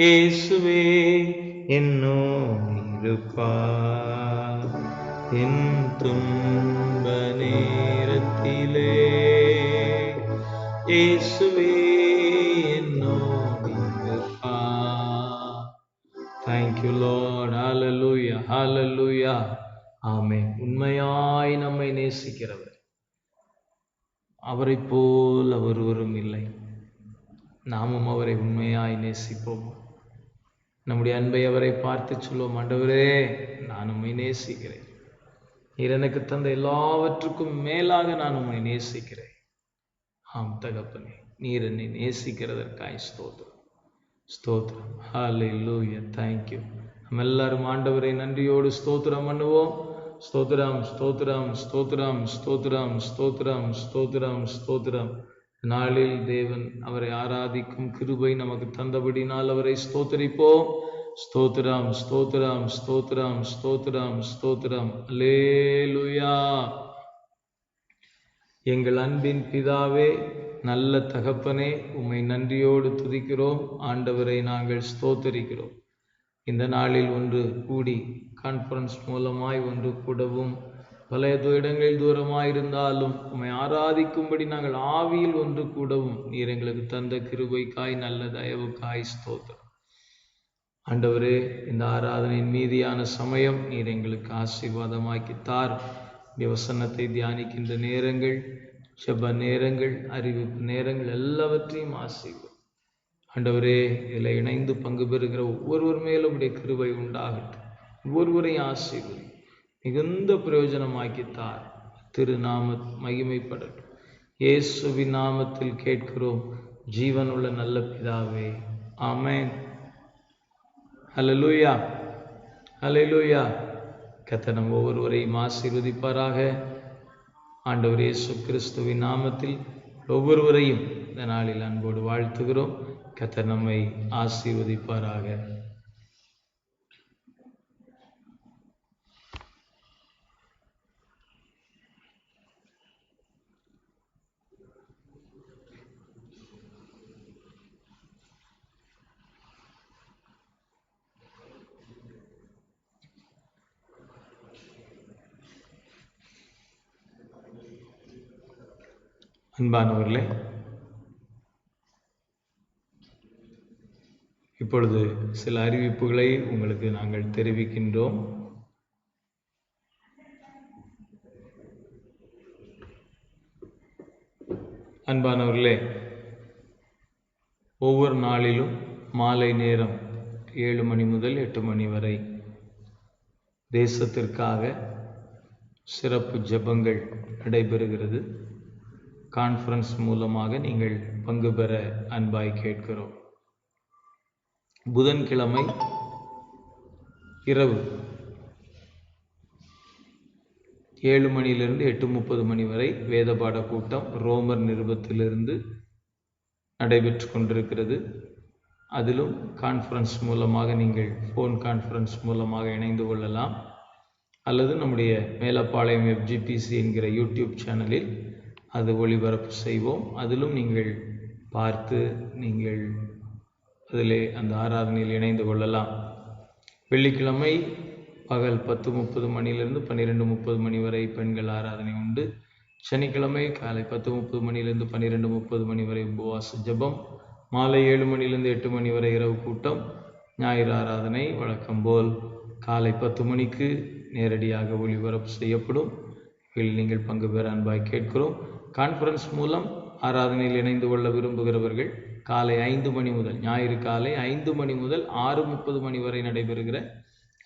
இயேசுவே என்னோடு இருப்பார். என் துன்ப நேரத்திலே இயேசுவே என்னோடு இருப்பார். Thank you Lord. Hallelujah, hallelujah. ஆமென். உண்மையாய் நம்மை நேசிக்கிறவர், அவரை போல் ஒருவரும் இல்லை. நாமும் அவரை உண்மையாய் நேசிப்போம். நம்முடைய அன்பை அவரை பார்த்து சொல்லுவோம், ஆண்டவரே நான் உம்மை நேசிக்கிறேன். நீர் எனக்கு தந்த எல்லாவற்றுக்கும் மேலாக நான் உம்மை நேசிக்கிறேன். ஆம் தகப்பனே, நீர் என்னை நேசிக்கிறதற்காய் ஸ்தோத்திரம், ஸ்தோத்திரம். ஹல்லேலூயா. தேங்க்யூ. நம்ம எல்லாரும் ஆண்டவரை நன்றியோடு ஸ்தோத்திரம் பண்ணுவோம். ஸ்தோத்திரம், ஸ்தோத்திரம், ஸ்தோத்திரம், ஸ்தோத்திரம், ஸ்தோத்திரம், ஸ்தோத்திரம், ஸ்தோத்திரம். நாளில் தேவன் அவரை ஆராதிக்கும் கிருபை நமக்கு தந்தபடினால் அவரை ஸ்தோத்திரிப்போம். ஸ்தோத்திரம், ஸ்தோத்திரம், ஸ்தோத்திரம், ஸ்தோத்திரம், ஸ்தோத்திரம். அல்லேலூயா. எங்கள் அன்பின் பிதாவே, நல்ல தகப்பனே, உம்மை நன்றியோடு துதிக்கிறோம். ஆண்டவரை நாங்கள் ஸ்தோத்தரிக்கிறோம். இந்த நாளில் ஒன்று கூடி கான்ஃபரன்ஸ் மூலமாய் ஒன்று கூடவும், பல இடங்களில் தூரமாயிருந்தாலும் உம்மை ஆராதிக்கும்படி நாங்கள் ஆவியில் ஒன்று கூடவும் நீர் எங்களுக்கு தந்த கிருபைக்காய், நல்ல தயவுக்காய் ஸ்தோத்திரம். ஆண்டவரே, இந்த ஆராதனையின் மீதியான சமயம் நீர் எங்களுக்கு ஆசீர்வாதமாக்கித்தார். வசனத்தை தியானிக்கின்ற நேரங்கள், ஜெப நேரங்கள், அறிவிப்பு நேரங்கள் எல்லாவற்றையும் ஆசீர்வதி. ஆண்டவரே, இதில் இணைந்து பங்கு பெறுகிற ஒவ்வொருவர் மேலும் உடைய கிருபை உண்டாகட்டும். ஒவ்வொருவரையும் ஆசீர்வதி, மிகுந்த பிரயோஜனமாக்கித்தார். திருநாம மகிமைப்படட்டும். இயேசுவின் நாமத்தில் கேட்கிறோம் ஜீவனுள்ள நல்ல பிதாவே, ஆமென். ஹல்லேலூயா, ஹல்லேலூயா. கர்த்தர் நம் ஒவ்வொருவரையும் ஆசீர்வதிப்பாராக. ஆண்டவர் இயேசு கிறிஸ்துவின் நாமத்தில் ஒவ்வொருவரையும் இந்த நாளில் அன்போடு வாழ்த்துகிறோம். கர்த்தர் நம்மை ஆசீர்வதிப்பாராக. அன்பானவர்களே, இப்பொழுது சில அறிவிப்புகளை உங்களுக்கு நாங்கள் தெரிவிக்கின்றோம். அன்பானவர்களே, ஒவ்வொரு நாளிலும் மாலை நேரம் 7 மணி முதல் 8 மணி வரை தேசத்திற்காக சிறப்பு ஜெபங்கள் நடைபெறுகிறது. கான்ஃபரன்ஸ் மூலமாக நீங்கள் பங்கு பெற அன்பாய் கேட்கிறோம். புதன்கிழமை இரவு 7 மணியிலிருந்து 8:30 மணி வரை வேத பாட கூட்டம் ரோமர் நிருபத்திலிருந்து நடைபெற்று கொண்டிருக்கிறது. அதிலும் கான்ஃபரன்ஸ் மூலமாக நீங்கள் ஃபோன் கான்ஃபரன்ஸ் மூலமாக இணைந்து கொள்ளலாம். அல்லது நம்முடைய மேலப்பாளையம் FGPC என்கிற யூடியூப் சேனலில் அது ஒளிபரப்பு செய்வோம். அதிலும் நீங்கள் பார்த்து நீங்கள் அதிலே அந்த ஆராதனையில் இணைந்து கொள்ளலாம். வெள்ளிக்கிழமை பகல் 10:30 மணியிலிருந்து 12:30 மணி வரை பெண்கள் ஆராதனை உண்டு. சனிக்கிழமை காலை 10:30 மணியிலிருந்து 12:30 மணி வரை உபவாச ஜெபம். மாலை 7 மணியிலிருந்து 8 மணி வரை இரவு கூட்டம். ஞாயிறு ஆராதனை வழக்கம் போல் காலை 10 மணிக்கு நேரடியாக ஒளிபரப்பு செய்யப்படும். இதில் நீங்கள் பங்கு பெற அன்பாய் கேட்கிறோம். கான்ஃபரன்ஸ் மூலம் ஆராதனையில் இணைந்து கொள்ள விரும்புகிறவர்கள் காலை 5 மணி முதல் ஞாயிறு காலை 5 மணி முதல் 6:30 மணி வரை நடைபெறுகிற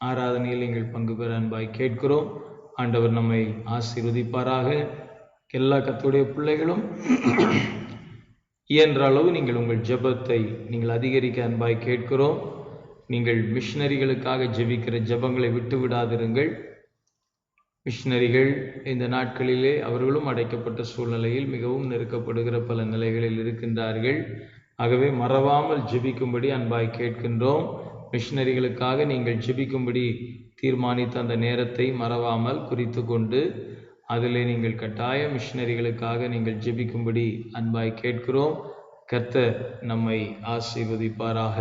ஆராதனையில் நீங்கள் பங்கு பெற அன்பாய் கேட்கிறோம். ஆண்டவர் நம்மை ஆசீர்வதிப்பாராக. எல்லா கர்த்தருடைய பிள்ளைகளும் இயன்ற அளவு நீங்கள் உங்கள் ஜெபத்தை நீங்கள் அதிகரிக்க அன்பாய் கேட்கிறோம். நீங்கள் மிஷனரிகளுக்காக ஜெபிக்கிற ஜெபங்களை விட்டு விடாதிருங்கள். மிஷனரிகள் இந்த நாட்களிலே அவர்களும் அடைக்கப்பட்ட சூழ்நிலையில் மிகவும் நெருக்கப்படுகிற பல நிலைகளில் இருக்கின்றார்கள். ஆகவே மறவாமல் ஜெபிக்கும்படி அன்பாய் கேட்கின்றோம். மிஷனரிகளுக்காக நீங்கள் ஜெபிக்கும்படி தீர்மானித்த அந்த நேரத்தை மறவாமல் குறித்து கொண்டு அதிலே நீங்கள் கட்டாய மிஷனரிகளுக்காக நீங்கள் ஜெபிக்கும்படி அன்பாய் கேட்கிறோம். கர்த்தர் நம்மை ஆசீர்வதிப்பாராக.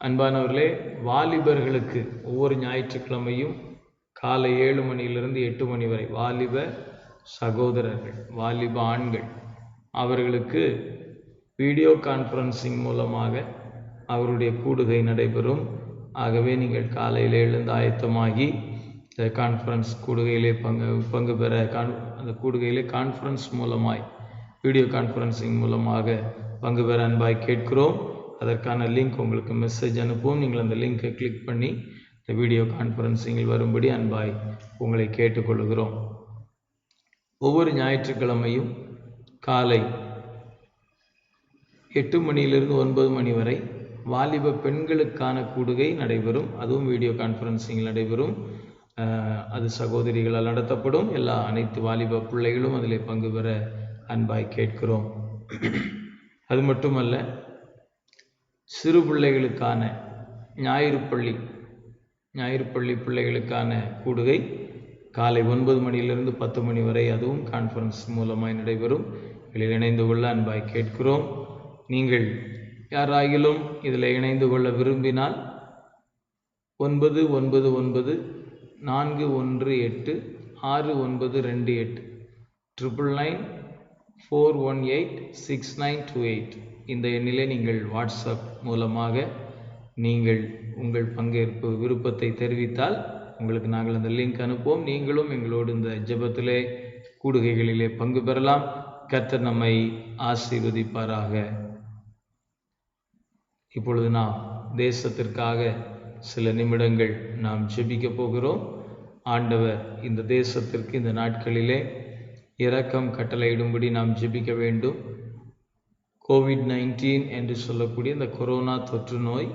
அன்பானவர்களே, வாலிபர்களுக்கு ஒவ்வொரு ஞாயிற்றுக்கிழமையும் காலை 7 மணியிலிருந்து 8 மணி வரை வாலிப சகோதரர்கள், வாலிப ஆண்கள், அவர்களுக்கு வீடியோ கான்ஃபரன்சிங் மூலமாக அவருடைய கூடுகை நடைபெறும். ஆகவே நீங்கள் காலையில் எழுந்து ஆயத்தமாகி இந்த கான்ஃபரன்ஸ் கூடுகையிலே பங்கு பெற அந்த கூடுகையிலே கான்ஃபரன்ஸ் மூலமாய் வீடியோ கான்ஃபரன்சிங் மூலமாக பங்கு பெற அன்பாய் கேட்கிறோம். அதற்கான லிங்க் உங்களுக்கு மெசேஜ் அனுப்புவோம். நீங்கள் அந்த லிங்கை கிளிக் பண்ணி இந்த வீடியோ கான்ஃபரன்சிங்கில் வரும்படி அன்பாய் உங்களை கேட்டுக்கொள்கிறோம். ஒவ்வொரு ஞாயிற்றுக்கிழமையும் காலை 8 மணியிலிருந்து 9 மணி வரை வாலிப பெண்களுக்கான கூடுகை நடைபெறும். அதுவும் வீடியோ கான்ஃபரன்சிங்கில் நடைபெறும். அது சகோதரிகளால் நடத்தப்படும். அனைத்து வாலிப பிள்ளைகளும் அதில் பங்கு பெற அன்பாய் கேட்கிறோம். அது மட்டுமல்ல, சிறு பிள்ளைகளுக்கான ஞாயிறு பள்ளி பிள்ளைகளுக்கான கூடுகை காலை 9 மணியிலிருந்து 10 மணி வரை அதுவும் கான்ஃபரன்ஸ் மூலமாய் நடைபெறும். இதில் இணைந்து கொள்ள அன்பாய் கேட்கிறோம். நீங்கள் யாராகிலும் இதில் இணைந்து கொள்ள விரும்பினால் 999 418 6928 999 418 6928 இந்த எண்ணிலே நீங்கள் வாட்ஸ்அப் மூலமாக நீங்கள் உங்கள் பங்கேற்பு விருப்பத்தை தெரிவித்தால் உங்களுக்கு நாங்கள் அந்த லிங்க் அனுப்புவோம். நீங்களும் எங்களோடு இந்த ஜெபத்திலே கூடுகைகளிலே பங்கு பெறலாம். கர்த்தர் நம்மை ஆசீர்வதிப்பாராக. இப்பொழுது நாம் தேசத்திற்காக சில நிமிடங்கள் நாம் ஜெபிக்க போகிறோம். ஆண்டவர் இந்த தேசத்திற்கு இந்த நாட்களிலே இரக்கம் கட்டளையிடும்படி நாம் ஜெபிக்க வேண்டும். COVID-19 என்று சொல்லக்கூடிய இந்த கொரோனா தொற்று நோய்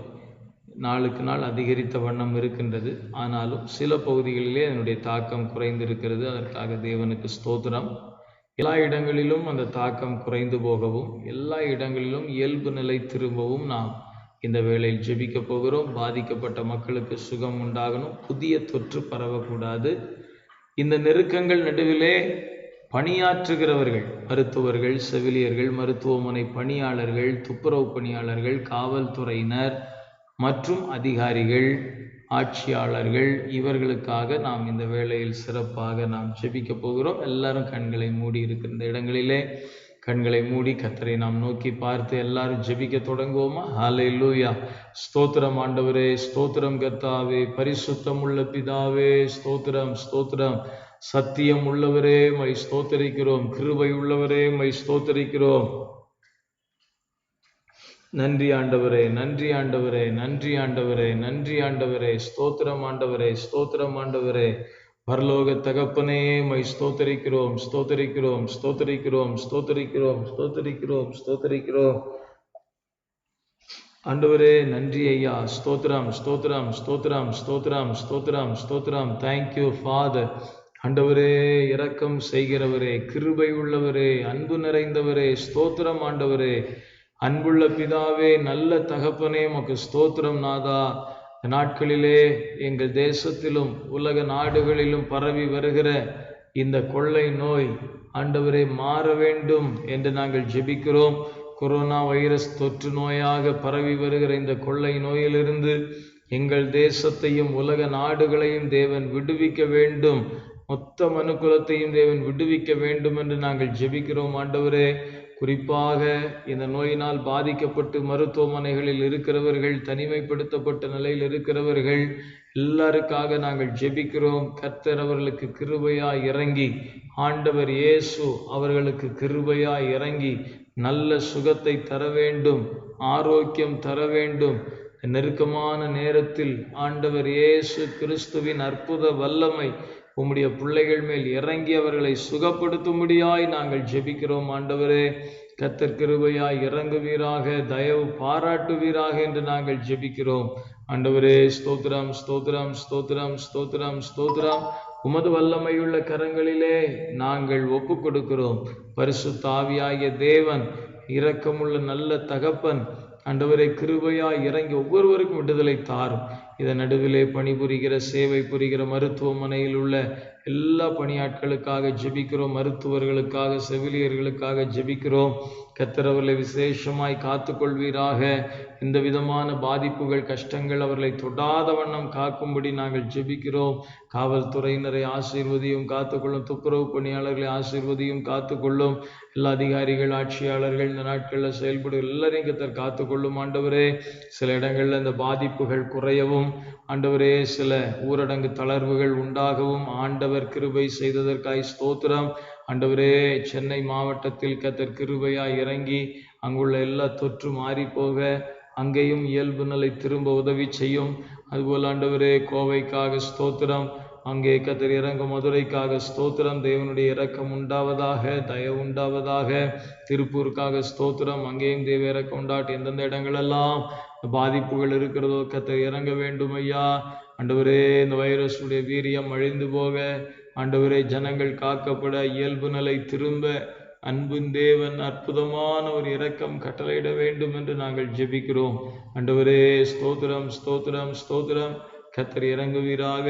நாளுக்கு நாள் அதிகரித்த வண்ணம் இருக்கின்றது. ஆனாலும் சில பகுதிகளிலே அதனுடைய தாக்கம் குறைந்திருக்கிறது. அதற்காக தேவனுக்கு ஸ்தோத்திரம். எல்லா இடங்களிலும் அந்த தாக்கம் குறைந்து போகவும் எல்லா இடங்களிலும் இயல்பு நிலை திரும்பவும் நாம் இந்த வேளையில் ஜெபிக்க போகிறோம். பாதிக்கப்பட்ட மக்களுக்கு சுகம் உண்டாகணும். புதிய தொற்று பரவக்கூடாது. இந்த நெருக்கங்கள் நடுவிலே பணியாற்றுகிறவர்கள், மருத்துவர்கள், செவிலியர்கள், மருத்துவமனை பணியாளர்கள், துப்புரவு பணியாளர்கள், காவல்துறையினர் மற்றும் அதிகாரிகள், ஆட்சியாளர்கள், இவர்களுக்காக நாம் இந்த வேளையில் சிறப்பாக நாம் ஜெபிக்க போகிறோம். எல்லாரும் கண்களை மூடி இருக்கின்ற இடங்களிலே கண்களை மூடி கர்த்தரை நாம் நோக்கி பார்த்து எல்லாரும் ஜெபிக்க தொடங்குவோமா? ஹல்லேலூயா. ஸ்தோத்திரம் ஆண்டவரே, ஸ்தோத்திரம் கர்த்தாவே, பரிசுத்தம் உள்ள பிதாவே, ஸ்தோத்திரம் ஸ்தோத்திரம். சத்தியம் உள்ளவரே மை ஸ்தோத்தரிக்கிறோம். கிருபை உள்ளவரே மை ஸ்தோத்தரிக்கிறோம். நன்றி ஆண்டவரே, நன்றி ஆண்டவரே, நன்றி ஆண்டவரே, நன்றி ஆண்டவரே. ஸ்தோத்திரம் ஆண்டவரே, ஸ்தோத்திரம் ஆண்டவரே. பரலோக தகப்பனே, மை ஸ்தோத்தரிக்கிறோம், ஸ்தோத்தரிக்கிறோம், ஸ்தோத்தரிக்கிறோம், ஸ்தோத்தரிக்கிறோம், ஸ்தோத்தரிக்கிறோம், ஸ்தோத்தரிக்கிறோம். ஆண்டவரே நன்றி ஐயா. ஸ்தோத்திரம், ஸ்தோத்திரம், ஸ்தோத்திரம், ஸ்தோத்திரம், ஸ்தோத்திரம், ஸ்தோத்திரம். Thank you father. ஆண்டவரே, இரக்கம் செய்கிறவரே, கிருபை உள்ளவரே, அன்பு நிறைந்தவரே, ஸ்தோத்திரம் ஆண்டவரே. அன்புள்ள பிதாவே, நல்ல தகப்பனே, உமக்கு ஸ்தோத்திரம் நாதா. நாட்களிலே எங்கள் தேசத்திலும் உலக நாடுகளிலும் பரவி வருகிற இந்த கொள்ளை நோய் ஆண்டவரே மாற வேண்டும் என்று நாங்கள் ஜெபிக்கிறோம். கொரோனா வைரஸ் தொற்று நோயாக பரவி வருகிற இந்த கொள்ளை நோயிலிருந்து எங்கள் தேசத்தையும் உலக நாடுகளையும் தேவன் விடுவிக்க வேண்டும். மொத்த மனுக்குலத்தையும் தேவன் விடுவிக்க வேண்டும் என்று நாங்கள் ஜெபிக்கிறோம் ஆண்டவரே. குறிப்பாக இந்த நோயினால் பாதிக்கப்பட்டு மருத்துவமனைகளில் இருக்கிறவர்கள், தனிமைப்படுத்தப்பட்ட நிலையில் இருக்கிறவர்கள் எல்லாருக்காக நாங்கள் ஜெபிக்கிறோம். கர்த்தர் அவர்களுக்கு கிருபையாய் இறங்கி, ஆண்டவர் இயேசு அவர்களுக்கு கிருபையாய் இறங்கி நல்ல சுகத்தை தர வேண்டும், ஆரோக்கியம் தர வேண்டும். நெருக்கமான நேரத்தில் ஆண்டவர் இயேசு கிறிஸ்துவின் அற்புத வல்லமை உம்முடைய பிள்ளைகள் மேல் இறங்கி அவர்களை சுகப்படுத்தும்படியாய் நாங்கள் ஜெபிக்கிறோம் ஆண்டவரே. கர்த்தர் கிருபையாய் இறங்குவீராக, தயவு பாராட்டுவீராக என்று நாங்கள் ஜெபிக்கிறோம் ஆண்டவரே. ஸ்தோத்திரம், ஸ்தோத்திரம், ஸ்தோத்திரம், ஸ்தோத்திரம், ஸ்தோத்திரம். உமது வல்லமையுள்ள கரங்களிலே நாங்கள் ஒப்பு கொடுக்கிறோம். பரிசுத்த ஆவியாகிய தேவன், இரக்கமுள்ள நல்ல தகப்பன் ஆண்டவரை கிருபையாய் இறங்கி ஒவ்வொருவருக்கும் விடுதலை தாரும். இதன் நடுவிலே பணிபுரிகிற, சேவை புரிகிற மருத்துவமனையில் உள்ள எல்லா பணியாட்களுக்காக ஜெபிக்கிறோம். மருத்துவர்களுக்காக, செவிலியர்களுக்காக ஜெபிக்கிறோம். கர்த்தர் அவர்களை விசேஷமாய் காத்துக்கொள்வீராக. எந்த விதமான பாதிப்புகள், கஷ்டங்கள் அவர்களை தொடாத வண்ணம் காக்கும்படி நாங்கள் ஜெபிக்கிறோம். காவல்துறையினரை ஆசீர்வதியும், காத்துக்கொள்ளும். துப்புரவு பணியாளர்களை ஆசீர்வதியும், காத்துக்கொள்ளும். எல்லா அதிகாரிகள், ஆட்சியாளர்கள் இந்த நாட்களில் செயல்படும் எல்லாரையும் கர்த்தர் காத்துக்கொள்ளும் ஆண்டவரே. சில இடங்களில் இந்த பாதிப்புகள் குறையவும் ஆண்டவரே, சில ஊரடங்கு தளர்வுகள் உண்டாகவும் ஆண்டவர் கிருபை செய்ததற்காய் ஸ்தோத்திரம் ஆண்டவரே. சென்னை மாவட்டத்தில் கர்த்தர் கிருபையாய் இறங்கி அங்குள்ள எல்லா தொற்று மாறி போக அங்கேயும் இயல்பு நிலை திரும்ப உதவி செய்யும். அதுபோல் ஆண்டவரே, கோவைக்காக ஸ்தோத்திரம். அங்கே கர்த்தர் இறங்கும். மதுரைக்காக ஸ்தோத்திரம். தேவனுடைய இரக்கம் உண்டாவதாக, தயவு உண்டாவதாக. திருப்பூருக்காக ஸ்தோத்திரம். அங்கேயும் தேவ இரக்கம் உண்டாட்டு. எந்தெந்த இடங்களெல்லாம் பாதிப்புகள் இருக்கிறதோ கர்த்தர் இறங்க வேண்டும் ஐயா. ஆண்டவரே, இந்த வைரஸுடைய வீரியம் அழிந்து போக ஆண்டவரே, ஜனங்கள் காக்கப்பட, இயல்பு நிலை திரும்ப அன்பின் தேவன் அற்புதமான ஒரு இரக்கம் கட்டளையிட வேண்டும் என்று நாங்கள் ஜெபிக்கிறோம் ஆண்டவரே. ஸ்தோத்திரம், ஸ்தோத்திரம், ஸ்தோத்திரம். கர்த்தர் இறங்குவீராக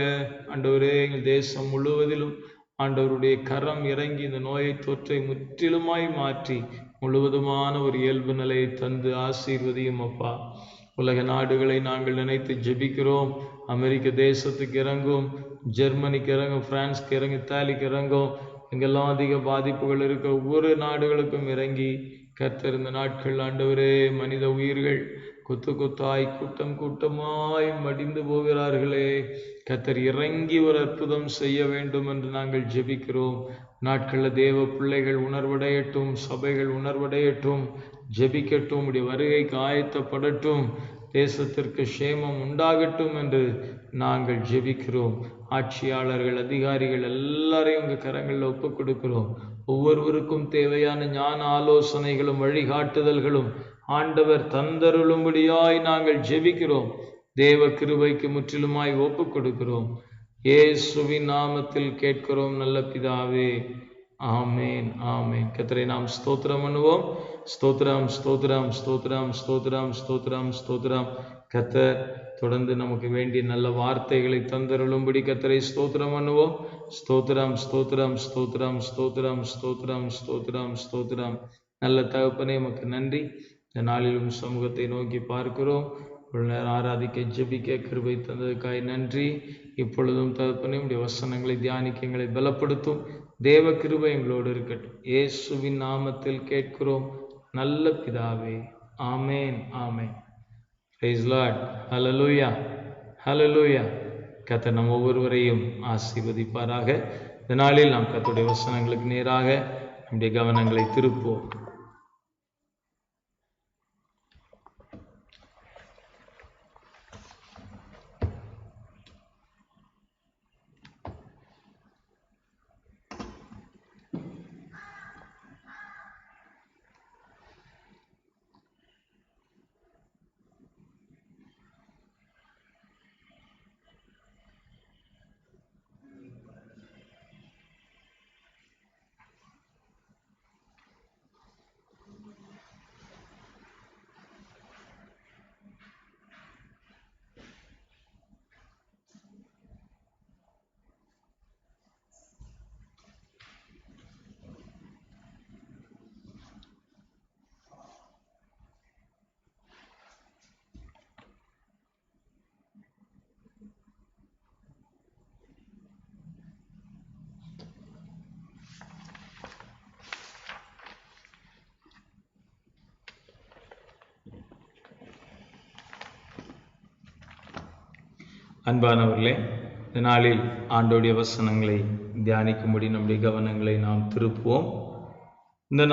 ஆண்டவரே. எங்கள் தேசம் முழுவதிலும் ஆண்டவருடைய கரம் இறங்கி இந்த நோயை தொற்றை முற்றிலுமாய் மாற்றி முழுவதுமான ஒரு இயல்பு நிலையை தந்து ஆசீர்வதியும் அப்பா. உலக நாடுகளை நாங்கள் நினைத்து ஜெபிக்கிறோம். அமெரிக்க தேசத்துக்கு இறங்கும், ஜெர்மனிக்கு இறங்கும், பிரான்ஸ்க்கு இறங்கும், இத்தாலிக்கு இறங்கும். எங்கெல்லாம் அதிக பாதிப்புகள் இருக்க ஒவ்வொரு நாடுகளுக்கும் இறங்கி கர்த்தர் இந்த நாட்கள் ஆண்டவரே, மனித உயிர்கள் கொத்து கொத்தாய், கூட்டம் கூட்டமாய் மடிந்து போகிறார்களே. கர்த்தர் இறங்கி ஒரு அற்புதம் செய்ய வேண்டும் என்று நாங்கள் ஜெபிக்கிறோம். நாட்களில் தேவ பிள்ளைகள் உணர்வடையட்டும், சபைகள் உணர்வடையட்டும், ஜெபிக்கட்டும், உடைய வருகைக்கு ஆயத்தப்படட்டும், தேசத்திற்கு சேமம் உண்டாகட்டும் என்று நாங்கள் ஜெபிக்கிறோம். ஆட்சியாளர்கள், அதிகாரிகள் எல்லாரையும் உங்கள் கரங்களில் ஒப்புக் கொடுக்கிறோம். ஒவ்வொருவருக்கும் தேவையான ஞான ஆலோசனைகளும் வழிகாட்டுதல்களும் ஆண்டவர் தந்தருளும்படியாய் நாங்கள் ஜெபிக்கிறோம். தேவ கிருபைக்கு முற்றிலுமாய் ஒப்புக் கொடுக்கிறோம். இயேசுவின் நாமத்தில் கேட்கிறோம் நல்ல பிதாவே. ஆமேன், ஆமேன். கர்த்தரை நாம் ஸ்தோத்திரம் பண்ணுவோம். ஸ்தோத்திரம், ஸ்தோத்திரம், ஸ்தோத்திரம், ஸ்தோத்திரம், ஸ்தோத்திரம், ஸ்தோத்திரம். கர்த்தர் தொடர்ந்து நமக்கு வேண்டிய நல்ல வார்த்தைகளை தந்தருளும்படி கர்த்தரை ஸ்தோத்திரம் பண்ணுவோம். ஸ்தோத்திரம், ஸ்தோத்திரம், ஸ்தோத்திரம், ஸ்தோத்திரம், ஸ்தோத்திரம், ஸ்தோத்திரம், ஸ்தோத்திரம். நல்ல தகப்பனே, உமக்கு நன்றி. இந்த நாளிலும் சமூகத்தை நோக்கி பார்க்கிறோம். ஒரு நேரம் ஆராதிக்க, ஜெபிக்க கிருபை தந்ததுக்காய் நன்றி. இப்பொழுதும் தகப்பனே, உடைய வசனங்களை தியானிக்க எங்களை பலப்படுத்தும். தேவ கிருபை எங்களோடு இருக்கட்டும். இயேசுவின் நாமத்தில் கேட்கிறோம் நல்ல பிதாவே. Amen, amen. Praise lord. Hallelujah, hallelujah. கர்த்தர் நம் ஒவ்வொருவரையும் ஆசீர்வதிப்பாராக. இந்த நாளில் நாம் கர்த்தருடைய வசனங்களுக்கு நேராக நம்முடைய கவனங்களை திருப்போம். அன்பானவர்களே, இந்த நாளில் ஆண்டோடைய வசனங்களை தியானிக்கும்படி நம்முடைய கவனங்களை நாம் திருப்புவோம். இந்த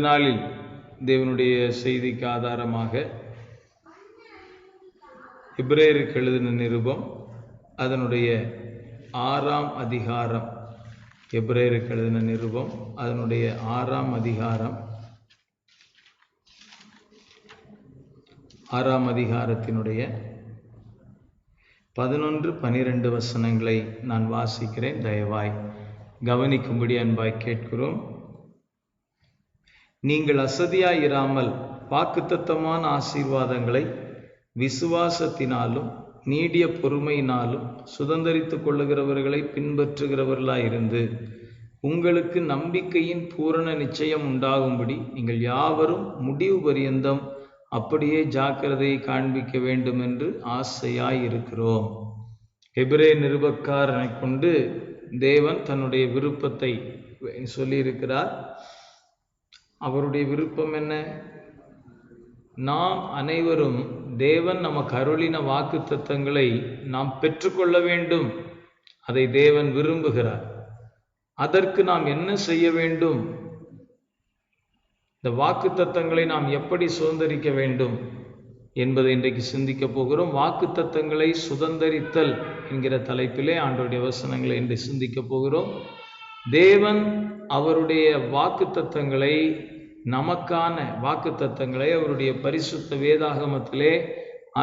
நாளில் தேவனுடைய செய்திக்கு ஆதாரமாக எபிரேயருக்கு எழுதின நிருபம் அதனுடைய 6ஆம் அதிகாரம், எபிரேயருக்கு எழுதின நிருபம் அதனுடைய 6ஆம் அதிகாரம், 6ஆம் அதிகாரத்தினுடைய 11-12 வசனங்களை நான் வாசிக்கிறேன். தயவாய் கவனிக்கும்படி அன்பாய் கேட்கிறோம். நீங்கள் அசதியாயிராமல் வாக்குத்தத்தமான ஆசீர்வாதங்களை விசுவாசத்தினாலும் நீடிய பொறுமையினாலும் சுதந்தரித்துக் கொள்ளுகிறவர்களை பின்பற்றுகிறவர்களாயிருந்து உங்களுக்கு நம்பிக்கையின் பூரண நிச்சயம் உண்டாகும்படி நீங்கள் யாவரும் முடிவு பரியந்தம் அப்படியே ஜாக்கிரதையை காண்பிக்க வேண்டும் என்று ஆசையாய் இருக்கிறோம். எபிரேய நிருபக்காரனை கொண்டு தேவன் தன்னுடைய விருப்பத்தை சொல்லியிருக்கிறார். அவருடைய விருப்பம் என்ன? நாம் அனைவரும் தேவன் நமக்கு அருளின வாக்குத்தத்தங்களை நாம் பெற்றுக்கொள்ள வேண்டும். அதை தேவன் விரும்புகிறார். அதற்கு நாம் என்ன செய்ய வேண்டும்? இந்த வாக்குத்தத்தங்களை நாம் எப்படி சுதந்தரிக்க வேண்டும் என்பதை இன்றைக்கு சிந்திக்க போகிறோம். வாக்குத்தத்தங்களை சுதந்தரித்தல் என்கிற தலைப்பிலே ஆண்டவருடைய வசனங்களை இன்று சிந்திக்க போகிறோம். தேவன் அவருடைய வாக்குத்தத்தங்களை, நமக்கான வாக்குத்தத்தங்களை அவருடைய பரிசுத்த வேதாகமத்திலே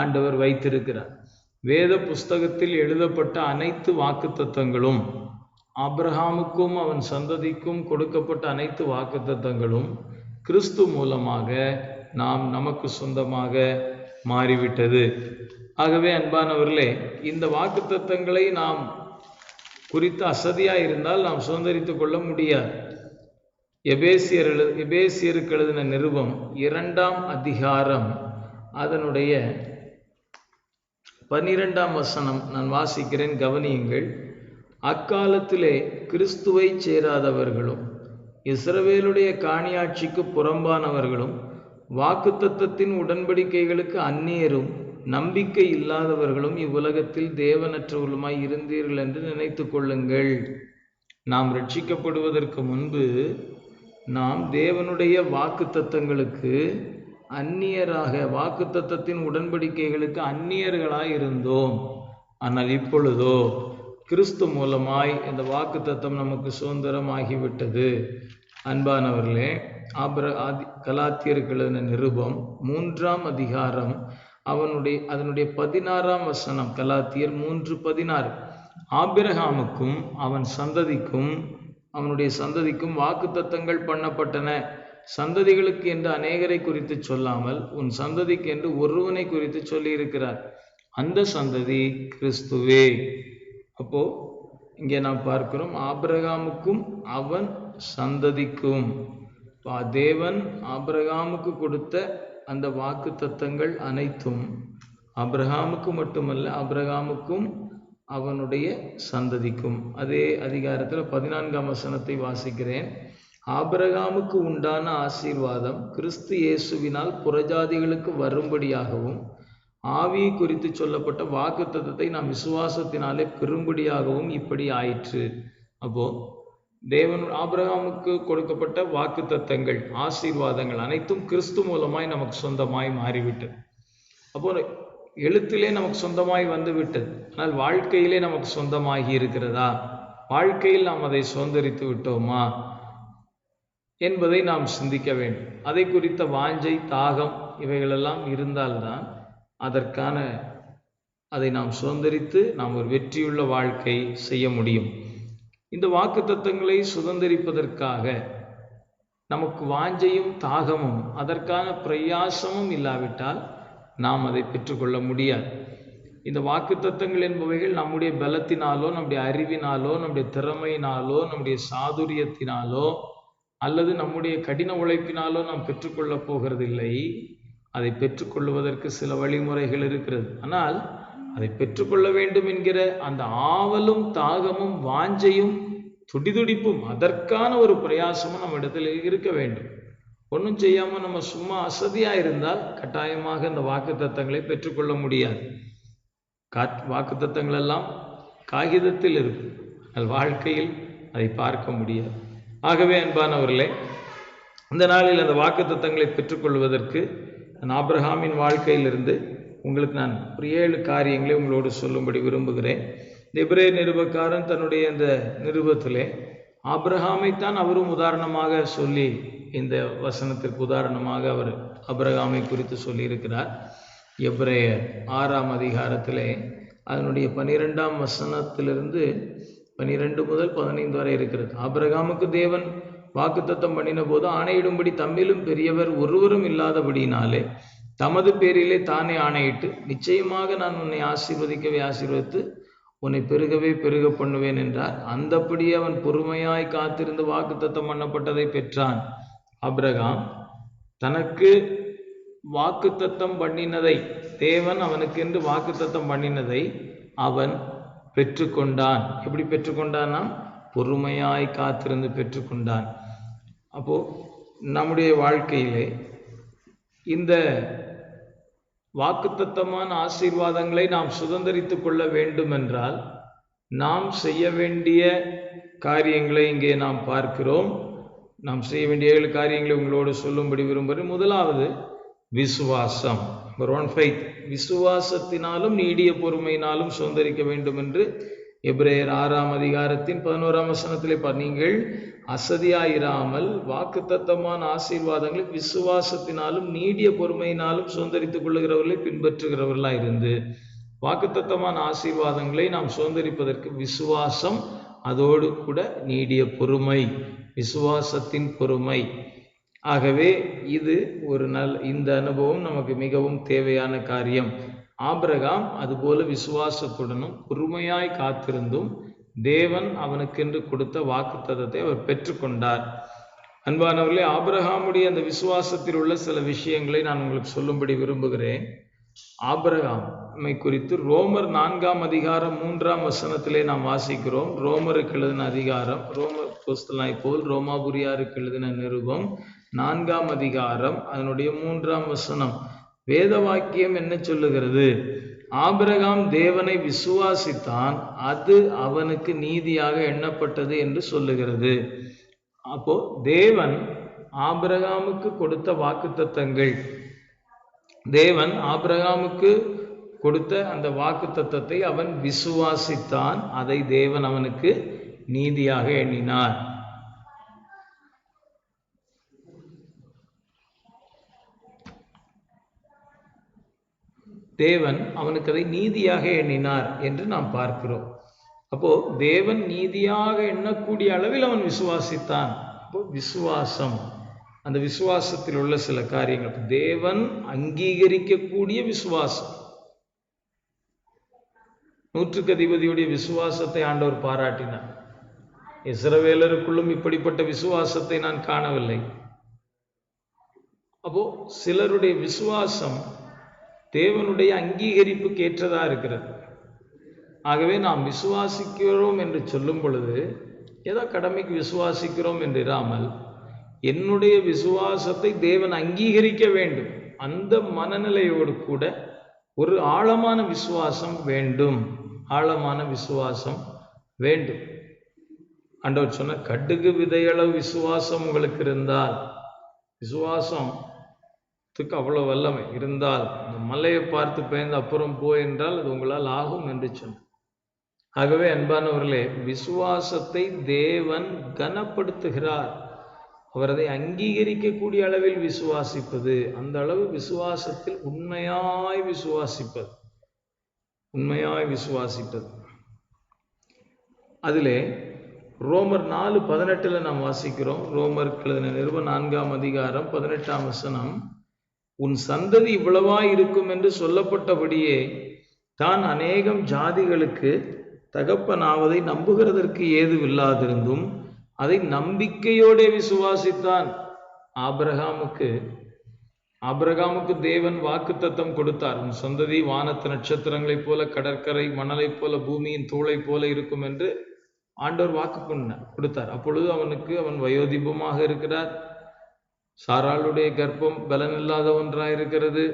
ஆண்டவர் வைத்திருக்கிறார். வேத புஸ்தகத்தில் எழுதப்பட்ட அனைத்து வாக்குத்தத்தங்களும், ஆபிரகாமுக்கும் அவன் சந்ததிக்கும் கொடுக்கப்பட்ட அனைத்து வாக்குத்தத்தங்களும் கிறிஸ்து மூலமாக நமக்கு சொந்தமாக மாறிவிட்டது. ஆகவே அன்பானவர்களே, இந்த வாக்குத்தத்தங்களை நாம் குறித்து அசதியாக இருந்தால் நாம் சுதந்தரித்துக் கொள்ள முடியாது. எபேசியருக்கு எழுதின நிருபம் 2ஆம் அதிகாரம் அதனுடைய 12ஆம் வசனம் நான் வாசிக்கிறேன், கவனியுங்கள். அக்காலத்திலே கிறிஸ்துவை சேராதவர்களும் இஸ்ரவேலுடைய காணியாட்சிக்கு புறம்பானவர்களும் வாக்குத்தத்தத்தின் உடன்படிக்கைகளுக்கு அந்நியரும் நம்பிக்கை இல்லாதவர்களும் இவ்வுலகத்தில் தேவனற்றவர்களுமாய் இருந்தீர்கள் என்று நினைத்து கொள்ளுங்கள். நாம் ரட்சிக்கப்படுவதற்கு முன்பு நாம் தேவனுடைய வாக்குத்தத்தங்களுக்கு அந்நியராக, வாக்குத்தத்தத்தின் உடன்படிக்கைகளுக்கு அந்நியர்களாய் இருந்தோம். ஆனால் இப்பொழுதோ கிறிஸ்து மூலமாய் இந்த வாக்குத்தத்தம் நமக்கு சுதந்திரமாகிவிட்டது. அன்பானவர்களே, கலாத்தியருக்கு எழுதின நிருபம் 3ஆம் அதிகாரம் அதனுடைய 16ஆம் வசனம், கலாத்தியர் 3:16. ஆபிரகாமுக்கும் அவனுடைய சந்ததிக்கும் வாக்குத்தத்தங்கள் பண்ணப்பட்டன. சந்ததிகளுக்கு என்று அநேகரை குறித்து சொல்லாமல் உன் சந்ததிக்கு என்று ஒருவனை குறித்து சொல்லியிருக்கிறார். அந்த சந்ததி கிறிஸ்துவே. அப்போ இங்கே நாம் பார்க்கிறோம், ஆபிரகாமுக்கும் அவன் சந்ததிக்கும். தேவன் ஆபிரகாமுக்கு கொடுத்த அந்த வாக்குத்தத்தங்கள் அனைத்தும் ஆபிரகாமுக்கு மட்டுமல்ல, ஆபிரகாமுக்கும் அவனுடைய சந்ததிக்கும். அதே அதிகாரத்தில் 14ஆம் வசனத்தை வாசிக்கிறேன். ஆபிரகாமுக்கு உண்டான ஆசீர்வாதம் கிறிஸ்து இயேசுவினால் புறஜாதிகளுக்கு வரும்படியாகவும் ஆவியை குறித்து சொல்லப்பட்ட வாக்குத்தத்தத்தை நாம் விசுவாசத்தினாலே பெரும்படியாகவும் இப்படி ஆயிற்று. அப்போ தேவன் ஆபிரகாமுக்கு கொடுக்கப்பட்ட வாக்குத்தத்தங்கள், ஆசீர்வாதங்கள் அனைத்தும் கிறிஸ்து மூலமாய் நமக்கு சொந்தமாய் மாறிவிட்டது. அப்போ எழுத்திலே நமக்கு சொந்தமாய் வந்து விட்டது. ஆனால் வாழ்க்கையிலே நமக்கு சொந்தமாகி இருக்கிறதா? வாழ்க்கையில் நாம் அதை சுதந்தரித்து விட்டோமா என்பதை நாம் சிந்திக்க வேண்டும். அதை குறித்த வாஞ்சை, தாகம் இவைகளெல்லாம் இருந்தால்தான் அதை நாம் சுதந்தரித்து நாம் ஒரு வெற்றியுள்ள வாழ்க்கை செய்ய முடியும். இந்த வாக்குத்தத்தங்களை சுதந்தரிப்பதற்காக நமக்கு வாஞ்சையும் தாகமும், அதற்கான பிரயாசமும் இல்லாவிட்டால் நாம் அதை பெற்றுக்கொள்ள முடியாது. இந்த வாக்குத்தத்தங்கள் என்பவைகள் நம்முடைய பலத்தினாலோ, நம்முடைய அறிவினாலோ, நம்முடைய திறமையினாலோ, நம்முடைய சாதுரியத்தினாலோ அல்லது நம்முடைய கடின உழைப்பினாலோ நாம் பெற்றுக்கொள்ள போகிறதில்லை. அதை பெற்றுக்கொள்வதற்கு சில வழிமுறைகள் இருக்கிறது. ஆனால் அதை பெற்றுக்கொள்ள வேண்டும் என்கிற அந்த ஆவலும் தாகமும் வாஞ்சையும் துடிதுடிப்பும், அதற்கான ஒரு பிரயாசமும் நம்ம இடத்துல இருக்க வேண்டும். ஒன்றும் செய்யாமல் நம்ம சும்மா அசதியாக இருந்தால் கட்டாயமாக இந்த வாக்குத்தத்தங்களை பெற்றுக்கொள்ள முடியாது. வாக்குத்தத்தங்கள் எல்லாம் காகிதத்தில் இருக்கும், வாழ்க்கையில் அதை பார்க்க முடியாது. ஆகவே அன்பானவர்களே, இந்த நாளில் அந்த வாக்குத்தத்தங்களை பெற்றுக்கொள்வதற்கு நான் ஆபிரகாமின் வாழ்க்கையிலிருந்து உங்களுக்கு நான் ஒரு 7 காரியங்களை உங்களோடு சொல்லும்படி விரும்புகிறேன். எபிரேயர் நிருபக்காரன் தன்னுடைய இந்த நிருபத்திலே ஆபிரகாமைத்தான் அவரும் உதாரணமாக சொல்லி, இந்த வசனத்திற்கு உதாரணமாக அவர் ஆபிரகாமை குறித்து சொல்லியிருக்கிறார். எபிரேயர் 6ஆம் அதிகாரத்திலே அதனுடைய 12ஆம் வசனத்திலிருந்து 12 முதல் 15 வரை இருக்கிறது. ஆபிரகாமுக்கு தேவன் வாக்குத்தத்தம் பண்ணின போது ஆணையிடும்படி தம்மிலும் பெரியவர் ஒருவரும் இல்லாதபடியினாலே தமது பேரிலே தானே ஆணையிட்டு, நிச்சயமாக நான் உன்னை ஆசீர்வதிக்கவே ஆசீர்வதித்து உன்னை பெருகவே பெருக பண்ணுவேன் என்றார். அந்தபடியே அவன் பொறுமையாய் காத்திருந்து வாக்குத்தத்தம் பண்ணப்பட்டதை பெற்றான். ஆபிரகாம் தனக்கு வாக்குத்தத்தம் பண்ணினதை, தேவன் அவனுக்கென்று வாக்குத்தத்தம் பண்ணினதை அவன் பெற்றுக்கொண்டான். எப்படி பெற்றுக்கொண்டான்னா, பொறுமையாய் காத்திருந்து பெற்றுக்கொண்டான். அப்போ நம்முடைய வாழ்க்கையிலே இந்த வாக்குத்தத்தமான ஆசீர்வாதங்களை நாம் சுதந்திரித்து கொள்ள வேண்டும் என்றால் நாம் செய்ய வேண்டிய காரியங்களை இங்கே நாம் பார்க்கிறோம். நாம் செய்ய வேண்டிய 7 காரியங்களை உங்களோடு சொல்லும்படி விரும்புகிறேன். முதலாவது விசுவாசம். Number 1, faith. விசுவாசத்தினாலும் நீடிய பொறுமையினாலும் சுதந்திரிக்க வேண்டும் என்று எபிரேயர் 6ஆம் அதிகாரத்தின் 11ஆம் வசனத்திலே நீங்கள் அசதியாயிராமல் வாக்குத்தத்தமான ஆசீர்வாதங்களை விசுவாசத்தினாலும் நீடிய பொறுமையினாலும் சுதந்திரித்துக் கொள்ளுகிறவர்களை பின்பற்றுகிறவர்களாக இருந்து, வாக்குத்தத்தமான ஆசீர்வாதங்களை நாம் சுதந்திரிப்பதற்கு விசுவாசம், அதோடு கூட நீடிய பொறுமை, விசுவாசத்தின் பொறுமை. ஆகவே இது ஒரு இந்த அனுபவம் நமக்கு மிகவும் தேவையான காரியம். ஆபிரகாம் அதுபோல விசுவாசத்துடனும் பொறுமையாய் காத்திருந்தும் தேவன் அவனுக்கென்று கொடுத்த வாக்குத்தத்தத்தை அவர் பெற்றுக்கொண்டார். அன்பானவர்களே, ஆபிரகாமுடைய அந்த விசுவாசத்தில் உள்ள சில விஷயங்களை நான் உங்களுக்கு சொல்லும்படி விரும்புகிறேன். ஆபிரகாமை குறித்து ரோமர் 4ஆம் அதிகாரம் 3ஆம் வசனத்திலே நாம் வாசிக்கிறோம். ரோமருக்கு எழுதின அதிகாரம், ரோமர் அப்போஸ்தலனாய் பவுல் ரோமாபுரியாருக்கு எழுதின நிருபம் 4ஆம் அதிகாரம் அதனுடைய 3ஆம் வசனம். வேத வாக்கியம் என்ன சொல்லுகிறது? ஆபிரகாம் தேவனை விசுவாசித்தான், அது அவனுக்கு நீதியாக எண்ணப்பட்டது என்று சொல்லுகிறது. அப்போ தேவன் ஆபிரகாமுக்கு கொடுத்த வாக்குத்தத்தங்கள், தேவன் ஆபிரகாமுக்கு கொடுத்த அந்த வாக்குத்தத்தத்தை அவன் விசுவாசித்தான், அதை தேவன் அவனுக்கு நீதியாக எண்ணினார். தேவன் அவனுக்கு அதை நீதியாக எண்ணினார் என்று நாம் பார்க்கிறோம். அப்போ தேவன் நீதியாக எண்ணக்கூடிய அளவில் அவன் விசுவாசித்தான். அப்போ விசுவாசம், அந்த விசுவாசத்தில் உள்ள சில காரியங்கள், தேவன் அங்கீகரிக்கக்கூடிய விசுவாசம். 100க்கு அதிபதியுடைய விசுவாசத்தை ஆண்டவர் பாராட்டினார். இஸ்ரவேலருக்குள்ளும் இப்படிப்பட்ட விசுவாசத்தை நான் காணவில்லை. அப்போ சிலருடைய விசுவாசம் தேவனுடைய அங்கீகரிப்புக்கு ஏற்றதா இருக்கிறது. ஆகவே நாம் விசுவாசிக்கிறோம் என்று சொல்லும் பொழுது ஏதோ கடமைக்கு விசுவாசிக்கிறோம் என்று இராமல், என்னுடைய விசுவாசத்தை தேவன் அங்கீகரிக்க வேண்டும், அந்த மனநிலையோடு கூட ஒரு ஆழமான விசுவாசம் வேண்டும். ஆழமான விசுவாசம் வேண்டும். ஆண்டவர் சொன்ன, கடுகு விதையளவு விசுவாசம் உங்களுக்கு இருந்தால், விசுவாசம் அவ்வளவு வல்லமை இருந்தால், இந்த மலையை பார்த்து பயந்து அப்புறம் போ என்றால் அது உங்களால் ஆகும் என்று சொன்னார். ஆகவே அன்பானவர்களே, விசுவாசத்தை தேவன் கனப்படுத்துகிறார். அவர் அதை அங்கீகரிக்கக்கூடிய அளவில் விசுவாசிப்பது, அந்த அளவு விசுவாசத்தில் உண்மையாய் விசுவாசிப்பது, உண்மையாய் விசுவாசிப்பது. அதிலே ரோமர் 4:18 நாம் வாசிக்கிறோம். ரோமருக்கு எழுதின நிருபம் 4ஆம் அதிகாரம் 18ஆம் வசனம். உன் சந்ததி இவ்வளவாய் இருக்கும் என்று சொல்லப்பட்டபடியே தான் அநேகம் ஜாதிகளுக்கு தகப்பனாவதை நம்புகிறதற்கு ஏதுவில்லாதிருந்தும் அதை நம்பிக்கையோட விசுவாசித்தான். ஆபிரகாமுக்கு தேவன் வாக்குத்தத்தம் கொடுத்தார். உன் சந்ததி வானத்து நட்சத்திரங்களைப் போல, கடற்கரை மணலைப் போல, பூமியின் தூளை போல இருக்கும் என்று ஆண்டவர் வாக்கு கொடுத்தார். அப்பொழுது அவன் வயோதிபமாக இருக்கிறார். சாராளுடைய கர்ப்பம் பலனில்லாத ஒன்றாயிருக்கிறது.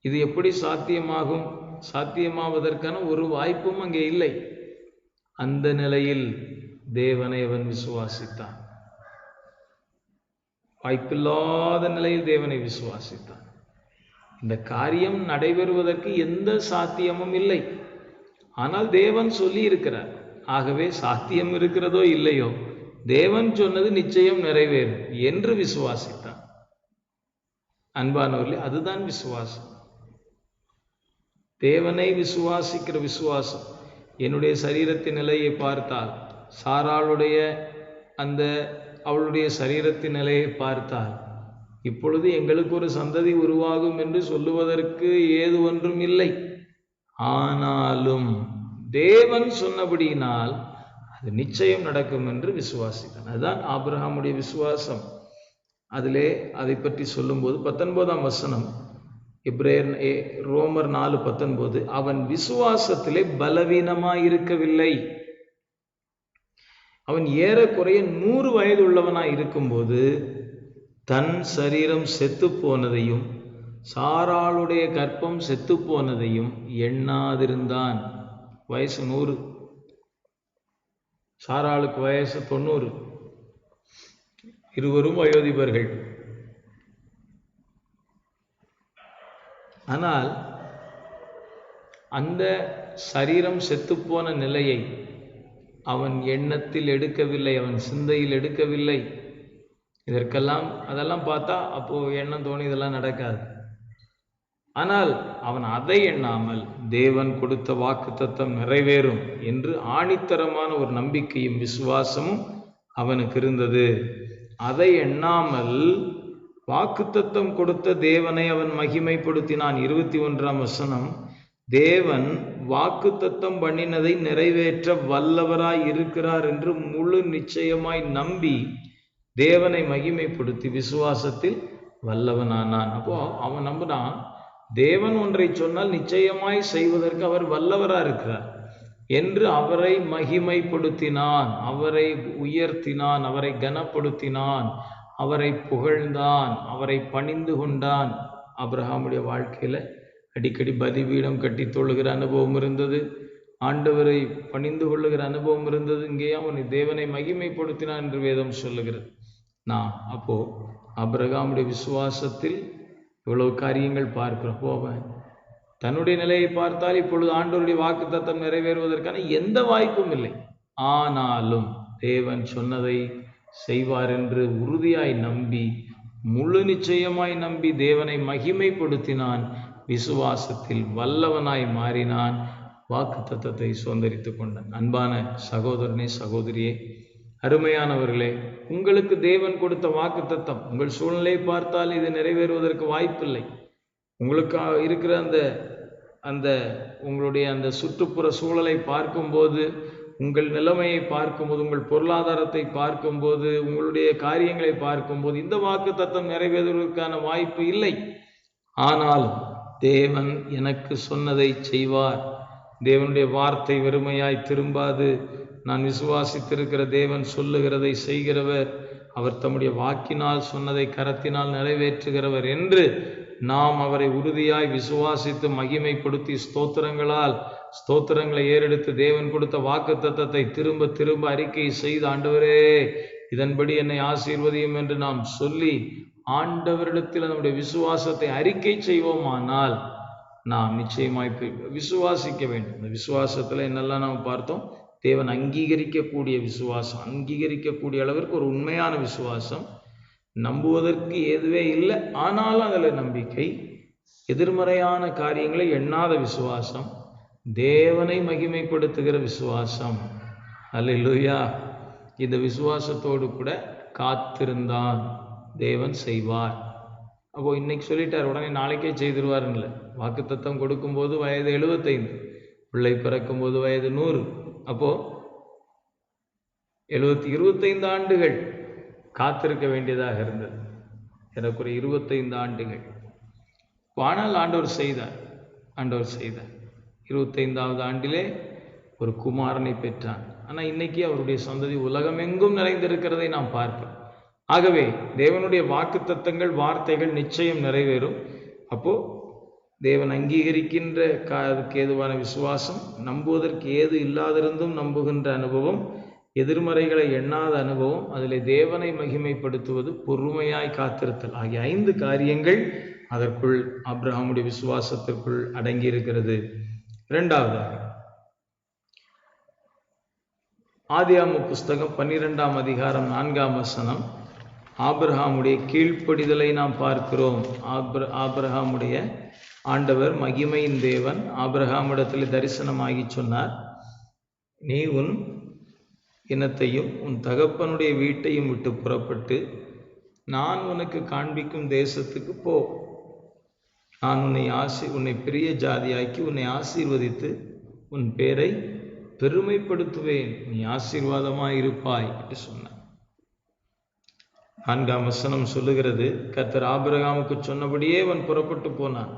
இது எப்படி சாத்தியமாகும்? சாத்தியமாவதற்கான ஒரு வாய்ப்பும் அங்கே இல்லை. அந்த நிலையில் தேவனை அவன் விசுவாசித்தான். வாய்ப்பில்லாத நிலையில் தேவனை விசுவாசித்தான். இந்த காரியம் நடைபெறுவதற்கு எந்த சாத்தியமும் இல்லை. ஆனால் தேவன் சொல்லி இருக்கிறார். ஆகவே சாத்தியம் இருக்கிறதோ இல்லையோ, தேவன் சொன்னது நிச்சயம் நிறைவேறும் என்று விசுவாசித்தான். அன்பானவர்களே, அதுதான் விசுவாசம். தேவனை விசுவாசிக்கிற விசுவாசம். என்னுடைய சரீரத்தின் நிலையை பார்த்தால், சாராளுடைய அவளுடைய சரீரத்தின் நிலையை பார்த்தால், இப்பொழுது எங்களுக்கு ஒரு சந்ததி உருவாகும் என்று சொல்லுவதற்கு ஏது ஒன்றும் இல்லை. ஆனாலும் தேவன் சொன்னபடியினால் அது நிச்சயம் நடக்கும் என்று விசுவாசித்தான். அதுதான் ஆபிரகாமுடைய விசுவாசம். அதிலே அதை பற்றி சொல்லும்போது 19ஆம் வசனம், ரோமர் 4:19, அவன் விசுவாசத்திலே பலவீனமாயிருக்கவில்லை. அவன் ஏறக்குறைய 100 வயது உள்ளவனாய் இருக்கும்போது தன் சரீரம் செத்து போனதையும் சாராளுடைய கர்ப்பம் செத்து போனதையும் எண்ணாதிருந்தான். வயசு 100, சாராளுக்கு வயசு 90. இருவரும் வயோதிபர்கள். ஆனால் அந்த சரீரம் செத்துப்போன நிலையை அவன் எண்ணத்தில் எடுக்கவில்லை, அவன் சிந்தையில் எடுக்கவில்லை. அதெல்லாம் பார்த்தா அப்போ எண்ணம் தோணி இதெல்லாம் நடக்காது. ஆனால் அவன் அதை எண்ணாமல் தேவன் கொடுத்த வாக்குத்தத்தம் நிறைவேறும் என்று ஆணித்தரமான ஒரு நம்பிக்கையும் விசுவாசமும் அவனுக்கு இருந்தது. அதை எண்ணாமல் வாக்குத்தத்தம் கொடுத்த தேவனை அவன் மகிமைப்படுத்தினான். 21ஆம் வசனம், தேவன் வாக்குத்தத்தம் பண்ணினதை நிறைவேற்ற வல்லவராய் இருக்கிறார் என்று முழு நிச்சயமாய் நம்பி தேவனை மகிமைப்படுத்தி விசுவாசத்தில் வல்லவனானான். அப்போ அவன் நம்பினான், தேவன் ஒன்றை சொன்னால் நிச்சயமாய் செய்வதற்கு அவர் வல்லவராக இருக்கிறார் என்று அவரை மகிமைப்படுத்தினான், அவரை உயர்த்தினான், அவரை கனப்படுத்தினான், அவரை புகழ்ந்தான், அவரை பணிந்து கொண்டான். ஆபிரகாமுடைய வாழ்க்கையில அடிக்கடி பலிபீடம் கட்டி தொழுகிற அனுபவம் இருந்தது, ஆண்டவரை பணிந்து கொள்ளுகிற அனுபவம் இருந்தது. இங்கே அவன் தேவனை மகிமைப்படுத்தினான் என்று வேதம் சொல்லுகிறது. நான் அப்போ ஆபிரகாமுடைய விசுவாசத்தில் இவ்வளவு காரியங்கள் பார்க்கிறோம். போவன் தன்னுடைய நிலையை பார்த்தால் இப்பொழுது ஆண்டவருடைய வாக்குத்தத்தம் நிறைவேறுவதற்கான எந்த வாய்ப்பும் இல்லை. ஆனாலும் தேவன் சொன்னதை செய்வார் என்று உறுதியாய் நம்பி, முழு நிச்சயமாய் நம்பி தேவனை மகிமைப்படுத்தினான். விசுவாசத்தில் வல்லவனாய் மாறினான். வாக்குத்தத்தத்தை சுதந்தரித்துக் கொண்டான். அன்பான சகோதரனே, சகோதரியே, அருமையானவர்களே, உங்களுக்கு தேவன் கொடுத்த வாக்குத்தத்தம் உங்கள் சூழ்நிலையை பார்த்தால் இது நிறைவேறுவதற்கு வாய்ப்பில்லை. உங்களுக்கு இருக்கிற அந்த உங்களுடைய அந்த சுற்றுப்புற சூழலை பார்க்கும்போது, உங்கள் நிலைமையை பார்க்கும்போது, உங்கள் பொருளாதாரத்தை பார்க்கும்போது, உங்களுடைய காரியங்களை பார்க்கும்போது இந்த வாக்குத்தத்தம் நிறைவேறுவதற்கான வாய்ப்பு இல்லை. ஆனால் தேவன் எனக்கு சொன்னதை செய்வார். தேவனுடைய வார்த்தை வெறுமையாய் திரும்பாது. நான் விசுவாசித்திருக்கிற தேவன் சொல்லுகிறதை செய்கிறவர், அவர் தம்முடைய வாக்கினால் சொன்னதை கரத்தினால் நிறைவேற்றுகிறவர் என்று நாம் அவரை உறுதியாய் விசுவாசித்து மகிமைப்படுத்தி ஸ்தோத்திரங்களை ஏறெடுத்து தேவன் கொடுத்த வாக்குத்தத்தத்தை திரும்ப திரும்ப அறிக்கை செய்து, ஆண்டவரே இதன்படி என்னை ஆசீர்வதியும் என்று நாம் சொல்லி ஆண்டவரிடத்தில் நம்முடைய விசுவாசத்தை அறிக்கை செய்வோமானால் நாம் நிச்சயமாய் விசுவாசிக்க வேண்டும். இந்த விசுவாசத்துல என்னெல்லாம் நாம் பார்த்தோம்? தேவன் அங்கீகரிக்கக்கூடிய விசுவாசம், அங்கீகரிக்கக்கூடிய அளவிற்கு ஒரு உண்மையான விசுவாசம், நம்புவதற்கு எதுவே இல்லை ஆனாலும் அதில் நம்பிக்கை, எதிர்மறையான காரியங்களை எண்ணாத விசுவாசம், தேவனை மகிமைப்படுத்துகிற விசுவாசம். அல்லேலூயா. இந்த விசுவாசத்தோடு கூட காத்திருந்தான். தேவன் செய்வார். அப்போ இன்னைக்கு சொல்லிட்டார், உடனே நாளைக்கே செய்திருவாருன்னு இல்லை. வாக்குத்தத்தம் கொடுக்கும்போது வயது 75, பிள்ளை பிறக்கும் போது வயது 100. அப்போ 25 ஆண்டுகள் காத்திருக்க வேண்டியதாக இருந்தது. எனக்கு ஒரு 25 ஆண்டுகள். ஆனால் ஆண்டவர் செய்தார். 25வது ஆண்டிலே ஒரு குமாரனை பெற்றான். ஆனால் இன்னைக்கு அவருடைய சந்ததி உலகமெங்கும் நிறைந்திருக்கிறதை நாம் பார்க்கிறோம். ஆகவே தேவனுடைய வாக்குத்தத்தங்கள் வார்த்தைகள் நிச்சயம் நிறைவேறும். அப்போ தேவன் அங்கீகரிக்கின்ற அதுக்கு ஏதுவான விசுவாசம், நம்புவதற்கு ஏது இல்லாதிருந்தும் நம்புகின்ற அனுபவம், எதிர்மறைகளை எண்ணாத அனுபவம், அதில் தேவனை மகிமைப்படுத்துவது, பொறுமையாய் காத்திருத்தல் ஆகிய 5 காரியங்கள் அதற்குள் ஆபிரகாமுடைய விசுவாசத்திற்குள் அடங்கி இருக்கிறது. இரண்டாவதாக ஆதியாகம புஸ்தகம் 12ஆம் அதிகாரம் 4ஆம் வசனம், ஆபிரகாமுடைய கீழ்ப்படிதலை நாம் பார்க்கிறோம். ஆபிரகாமுடைய ஆண்டவர் மகிமையின் தேவன் ஆபிரகாமிடத்தில் தரிசனமாகி சொன்னார், நீ உன் இனத்தையும் உன் தகப்பனுடைய வீட்டையும் விட்டு புறப்பட்டு நான் உனக்கு காண்பிக்கும் தேசத்துக்கு போ. நான் உன்னை பெரிய ஜாதியாக்கி உன்னை ஆசீர்வதித்து உன் பேரை பெருமைப்படுத்துவேன், நீ ஆசீர்வாதமாய் இருப்பாய் என்று சொன்னார். 4ஆம் வசனம் சொல்லுகிறது, கர்த்தர் ஆபிரகாமுக்கு சொன்னபடியே அவன் புறப்பட்டு போனான்.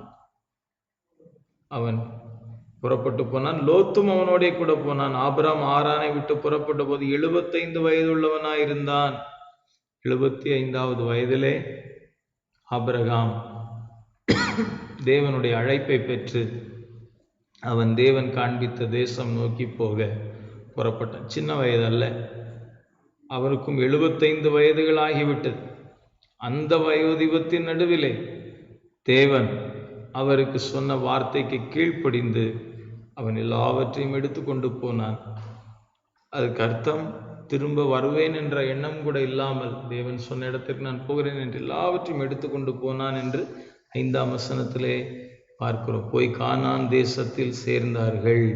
லோத்தும் அவனோடே கூட போனான். ஆபிரகாம் ஆரானை விட்டு புறப்பட்ட போது 75 வயதுள்ளவனாயிருந்தான். 75வது வயதிலே ஆபிரகாம் தேவனுடைய அழைப்பை பெற்று அவன் தேவன் காண்பித்த தேசம் நோக்கி போக புறப்பட்டான். சின்ன வயதல்ல, அவருக்கும் 75 வயதுகள் ஆகிவிட்டது. அந்த வயோதிபத்தின் நடுவிலே தேவன் அவருக்கு சொன்ன வார்த்தைக்கு கீழ்ப்படிந்து அவன் எல்லாவற்றையும் எடுத்து கொண்டு போனான். அதுக்கு அர்த்தம், திரும்ப வருவேன் என்ற எண்ணம் கூட இல்லாமல் தேவன் சொன்ன இடத்திற்கு நான் போகிறேன் என்று எல்லாவற்றையும் எடுத்துக்கொண்டு போனான் என்று 5ஆம் வசனத்திலே பார்க்கிறோம். போய் கானான் தேசத்தில் சேர்ந்தார்கள்.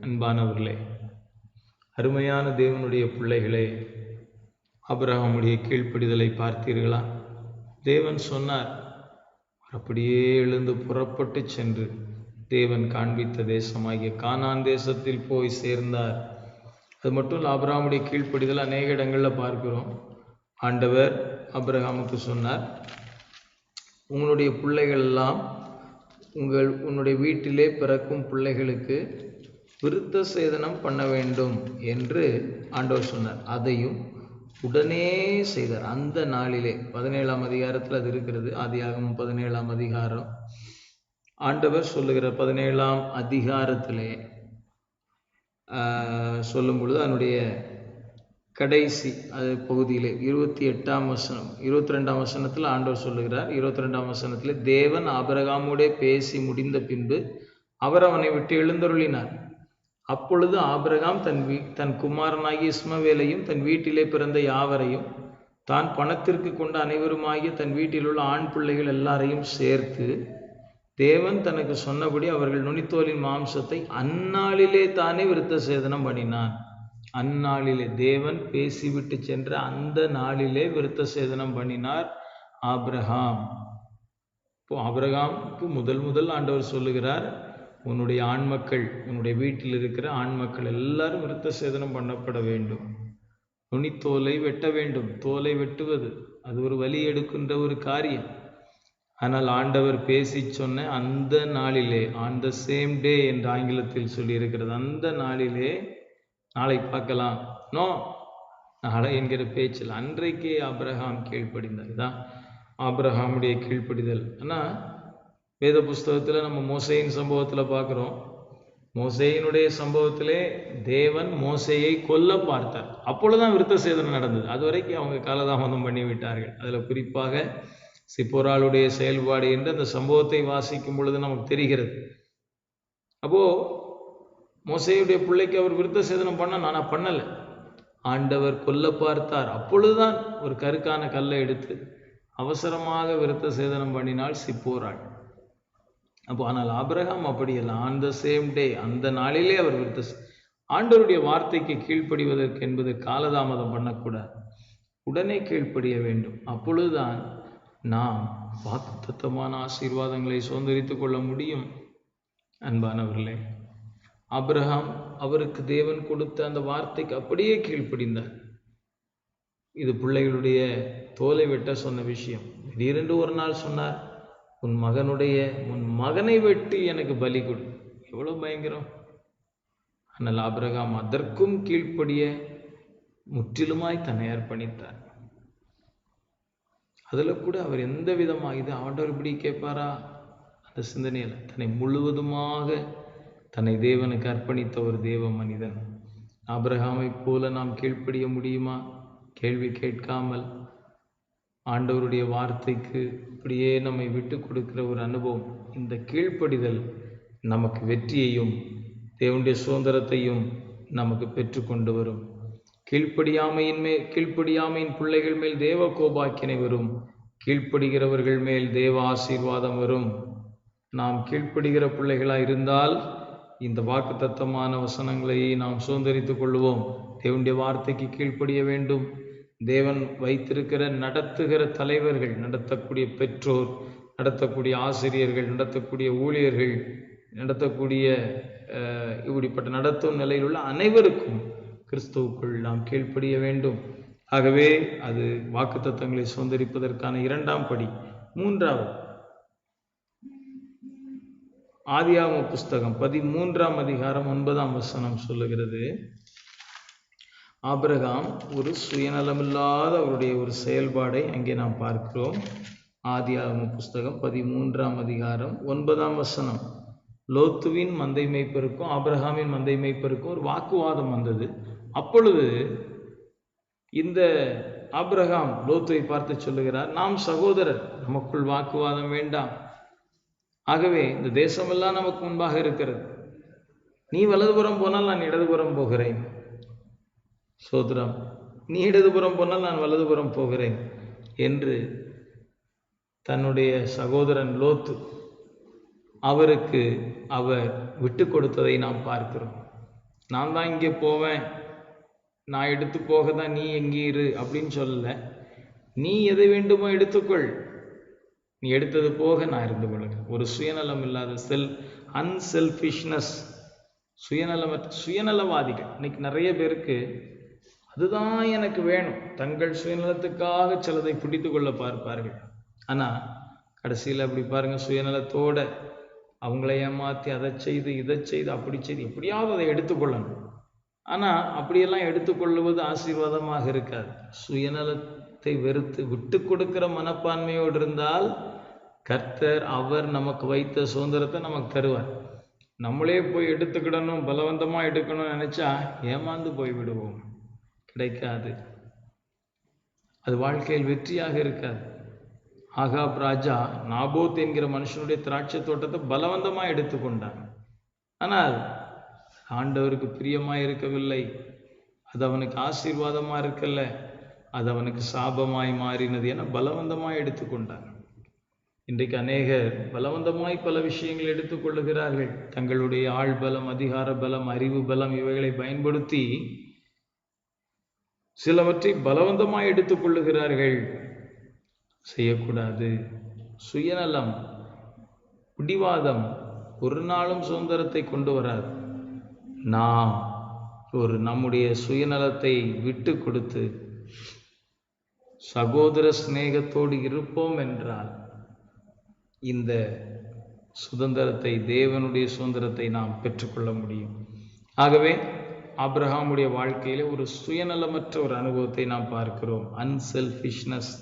அன்பானவர்களே, அருமையான தேவனுடைய பிள்ளைகளே, ஆபிரகாமுடைய கீழ்ப்படிதலை பார்த்தீர்களா? தேவன் சொன்னார், அப்படியே எழுந்து புறப்பட்டு சென்று தேவன் காண்பித்த தேசமாகிய கானான் தேசத்தில் போய் சேர்ந்தார். அது மட்டும் இல்லை, ஆபிரகாமுடைய கீழ்ப்படிதல் அநேக இடங்களில் பார்க்கிறோம். ஆண்டவர் ஆபிரகாமுக்கு சொன்னார், உங்களுடைய பிள்ளைகள் எல்லாம் உன்னுடைய வீட்டிலே பிறக்கும் பிள்ளைகளுக்கு விருத்த சேதனம் பண்ண வேண்டும் என்று ஆண்டவர் சொன்னார். அதையும் உடனே செய்தார். அந்த நாளிலே 17ஆம் அதிகாரத்தில் அது இருக்கிறது. ஆதியாகமம் 17ஆம் அதிகாரம் ஆண்டவர் சொல்லுகிற 17ஆம் அதிகாரத்திலே சொல்லும் பொழுது அதனுடைய கடைசி அது பகுதியிலே 28ஆம் வசனம் 22ஆம் வசனத்தில் ஆண்டவர் சொல்லுகிறார். 22ஆம் வசனத்திலே, தேவன் ஆபிரகாமோடே பேசி முடிந்த பின்பு அவர் அவனை விட்டு எழுந்தருளினார். அப்பொழுது ஆபிரகாம் தன் குமாரனாகிய இஸ்மவேலையும் தன் வீட்டிலே பிறந்த யாவரையும் தான் பணத்திற்கு கொண்ட அனைவருமாகிய தன் வீட்டில் உள்ள ஆண் பிள்ளைகள் எல்லாரையும் சேர்த்து தேவன் தனக்கு சொன்னபடி அவர்கள் நுனித்தோலின் மாம்சத்தை அந்நாளிலே தானே விருத்த சேதனம் பண்ணினான். அந்நாளிலே தேவன் பேசிவிட்டு சென்ற அந்த நாளிலே விருத்த சேதனம் பண்ணினார் ஆபிரகாம். இப்போ ஆபிரகாமுக்கு முதல் ஆண்டவர் சொல்லுகிறார், உன்னுடைய ஆண்மக்கள், உன்னுடைய வீட்டில் இருக்கிற ஆண்மக்கள் எல்லாரும் விருத்த சேதனம் பண்ணப்பட வேண்டும். நுனித்தோலை வெட்ட வேண்டும். தோலை வெட்டுவது அது ஒரு வலி எடுக்கின்ற ஒரு காரியம். ஆனால் ஆண்டவர் பேசி சொன்ன அந்த நாளிலே, ஆன் த சேம் டே என்று ஆங்கிலத்தில் சொல்லியிருக்கிறது, அந்த நாளிலே, நாளை பார்க்கலாம், நோ நாளை என்கிற பேச்சில் அன்றைக்கே ஆபிரகாம் கீழ்ப்படிந்தார். இதான் ஆபிரகாமுடைய கீழ்ப்படிதல். ஆனால் வேத புஸ்தகத்தில் நம்ம மோசேயின் சம்பவத்தில் பார்க்குறோம். மோசேயினுடைய சம்பவத்திலே தேவன் மோசேயை கொல்ல பார்த்தார். அப்பொழுதுதான் விருத்த சேதனம் நடந்தது. அது வரைக்கும் அவங்க காலதாமதம் பண்ணிவிட்டார்கள். அதில் குறிப்பாக சிப்போராளுடைய செயல்பாடு என்று அந்த சம்பவத்தை வாசிக்கும் பொழுது நமக்கு தெரிகிறது. அப்போ மோசேயுடைய பிள்ளைக்கு அவர் விருத்த சேதனம் பண்ண, நான் பண்ணலை, ஆண்டவர் கொல்ல பார்த்தார். அப்பொழுதுதான் ஒரு கருக்கான கல்லை எடுத்து அவசரமாக விருத்த சேதனம் பண்ணினாள் சிப்போராள். அப்போ ஆனால் ஆபிரகாம் அப்படியல்ல, ஆன் த சேம் டே, அந்த நாளிலே அவர் ஆண்டவருடைய வார்த்தைக்கு கீழ்ப்படிவதற்கு என்பது காலதாமதம் பண்ணக்கூடாது, உடனே கீழ்ப்படிய வேண்டும். அப்பொழுதுதான் நாம் வாக்குத்தத்தமான ஆசீர்வாதங்களை சுதந்திரித்துக் கொள்ள முடியும். அன்பானவர்களே, ஆபிரகாம் அவருக்கு தேவன் கொடுத்த அந்த வார்த்தைக்கு அப்படியே கீழ்ப்படிந்தார். இது பிள்ளைகளுடைய தோலை வெட்ட சொன்ன விஷயம். திடீரென்று ஒரு நாள் சொன்னார், உன் மகனை வெட்டி எனக்கு பலி கொடு. எவ்வளவு பயங்கரம்! ஆனால் ஆபிரகாம் அதற்கும் கீழ்ப்படிய முற்றிலுமாய் தன்னை அர்ப்பணித்தார். அதுல கூட அவர் எந்த விதமாக இது ஆண்டவர் இப்படி கேட்பாரா அந்த சிந்தனையில் தன்னை முழுவதுமாக தன்னை தேவனுக்கு அர்ப்பணித்த ஒரு தேவ மனிதன். ஆபிரகாமை போல நாம் கீழ்ப்படிய முடியுமா? கேள்வி கேட்காமல் ஆண்டவருடைய வார்த்தைக்கு அப்படியே நம்மை விட்டு கொடுக்கிற ஒரு அனுபவம். இந்த கீழ்ப்படிதல் நமக்கு வெற்றியையும் தேவனுடைய சுதந்திரத்தையும் நமக்கு பெற்றுக்கொண்டு வரும். கீழ்ப்படியாமையின் பிள்ளைகள் மேல் தேவ கோபாக்கினை வரும். கீழ்ப்படுகிறவர்கள் மேல் தேவ ஆசீர்வாதம் வரும். நாம் கீழ்ப்படுகிற பிள்ளைகளாய் இருந்தால் இந்த வாக்குத்தத்தமான வசனங்களை நாம் சுதந்திரித்துக் கொள்வோம். தேவனுடைய வார்த்தைக்கு கீழ்ப்படிய வேண்டும். தேவன் வைத்திருக்கிற நடத்துகிற தலைவர்கள், நடத்தக்கூடிய பெற்றோர், நடத்தக்கூடிய ஆசிரியர்கள், நடத்தக்கூடிய ஊழியர்கள், நடத்தக்கூடிய இப்படிப்பட்ட நடத்தும் நிலையில் உள்ள அனைவருக்கும் கிறிஸ்துவுக்குள் நாம் கீழ்ப்படிய வேண்டும். ஆகவே அது வாக்குத்தத்தங்களை சுதந்திரிப்பதற்கான இரண்டாம் படி. மூன்றாவது, ஆதியாகம புஸ்தகம் 13ஆம் அதிகாரம் 9ஆம் வசனம் சொல்லுகிறது, ஆபிரகாம் ஒரு சுயநலமில்லாத அவருடைய ஒரு செயல்பாடை அங்கே நாம் பார்க்கிறோம். ஆதியாகம புஸ்தகம் 13ஆம் அதிகாரம் 9ஆம் வசனம். லோத்துவின் மந்தை மேய்ப்பருக்கும் ஆபிரகாமின் மந்தை மேய்ப்பருக்கும் ஒரு வாக்குவாதம் வந்தது. அப்பொழுது இந்த ஆபிரகாம் லோத்துவை பார்த்து சொல்லுகிறார், நாம் சகோதரர், நமக்குள் வாக்குவாதம் வேண்டாம். ஆகவே இந்த தேசமெல்லாம் நமக்கு முன்பாக இருக்கிறது. நீ வலதுபுறம் போனால் நான் இடதுபுறம் போகிறேன். சோதரம், நீ இடதுபுறம் போனால் நான் வலதுபுறம் போகிறேன் என்று தன்னுடைய சகோதரன் லோத்து அவருக்கு அவர் விட்டு கொடுத்ததை நாம் பார்க்கிறோம். நான் தான் இங்கே போவேன், நான் எடுத்து போக தான் நீ எங்கே இரு அப்படின்னு சொல்லல. நீ எதை வேண்டுமோ எடுத்துக்கொள், நீ எடுத்தது போக நான் இருந்து கொள்கிறேன். ஒரு சுயநலம் இல்லாத அன்செல்ஃபிஷ்னஸ், சுயநலவாதிகள் இன்னைக்கு நிறைய பேருக்கு அதுதான் எனக்கு வேணும், தங்கள் சுயநலத்துக்காக சிலதை பிடித்து கொள்ள பார்ப்பார்கள். ஆனால் கடைசியில் அப்படி பாருங்க, சுயநலத்தோட அவங்கள ஏமாற்றி அதை செய்து இதை செய்து அப்படி செய்து எப்படியாவது அதை எடுத்துக்கொள்ளணும். ஆனால் அப்படியெல்லாம் எடுத்துக்கொள்வது ஆசீர்வாதமாக இருக்காது. சுயநலத்தை வெறுத்து விட்டு கொடுக்கிற மனப்பான்மையோடு இருந்தால் கர்த்தர் அவர் நமக்கு வைத்த சுதந்திரத்தை நமக்கு தருவார். நம்மளே போய் எடுத்துக்கிடணும், பலவந்தமாக எடுக்கணும்னு நினைச்சா ஏமாந்து போய்விடுவோம், கிடைக்காது. அது வாழ்க்கையில் வெற்றியாக இருக்காது. ஆகாப் ராஜா நாபோத் என்கிற மனுஷனுடைய திராட்சை தோட்டத்தை பலவந்தமாக எடுத்துக்கொண்டான். ஆனால் ஆண்டவருக்கு பிரியமாக இருக்கவில்லை. அது அவனுக்கு ஆசீர்வாதமாக இருக்கல, அது அவனுக்கு சாபமாய் மாறினது என பலவந்தமாய் எடுத்துக்கொண்டான். இன்றைக்கு அநேகர் பலவந்தமாய் பல விஷயங்களை எடுத்துக்கொள்ளுகிறார்கள். தங்களுடைய ஆள் பலம், அதிகார பலம், அறிவு பலம் இவைகளை பயன்படுத்தி சிலவற்றை பலவந்தமாய் எடுத்துக்கொள்ளுகிறார்கள். செய்யக்கூடாது. சுயநலம், பிடிவாதம் ஒரு நாளும் சுதந்திரத்தை கொண்டு வராது. நாம் நம்முடைய சுயநலத்தை விட்டு கொடுத்து சகோதர சிநேகத்தோடு இருப்போம் என்றால் இந்த சுதந்திரத்தை, தேவனுடைய சுதந்திரத்தை நாம் பெற்றுக்கொள்ள முடியும். ஆகவே ஆபிரகாமுடைய வாழ்க்கையிலே ஒரு சுயநலமற்ற ஒரு அனுபவத்தை நாம் பார்க்கிறோம். அன்செல்ஃபிஷ்னஸ்,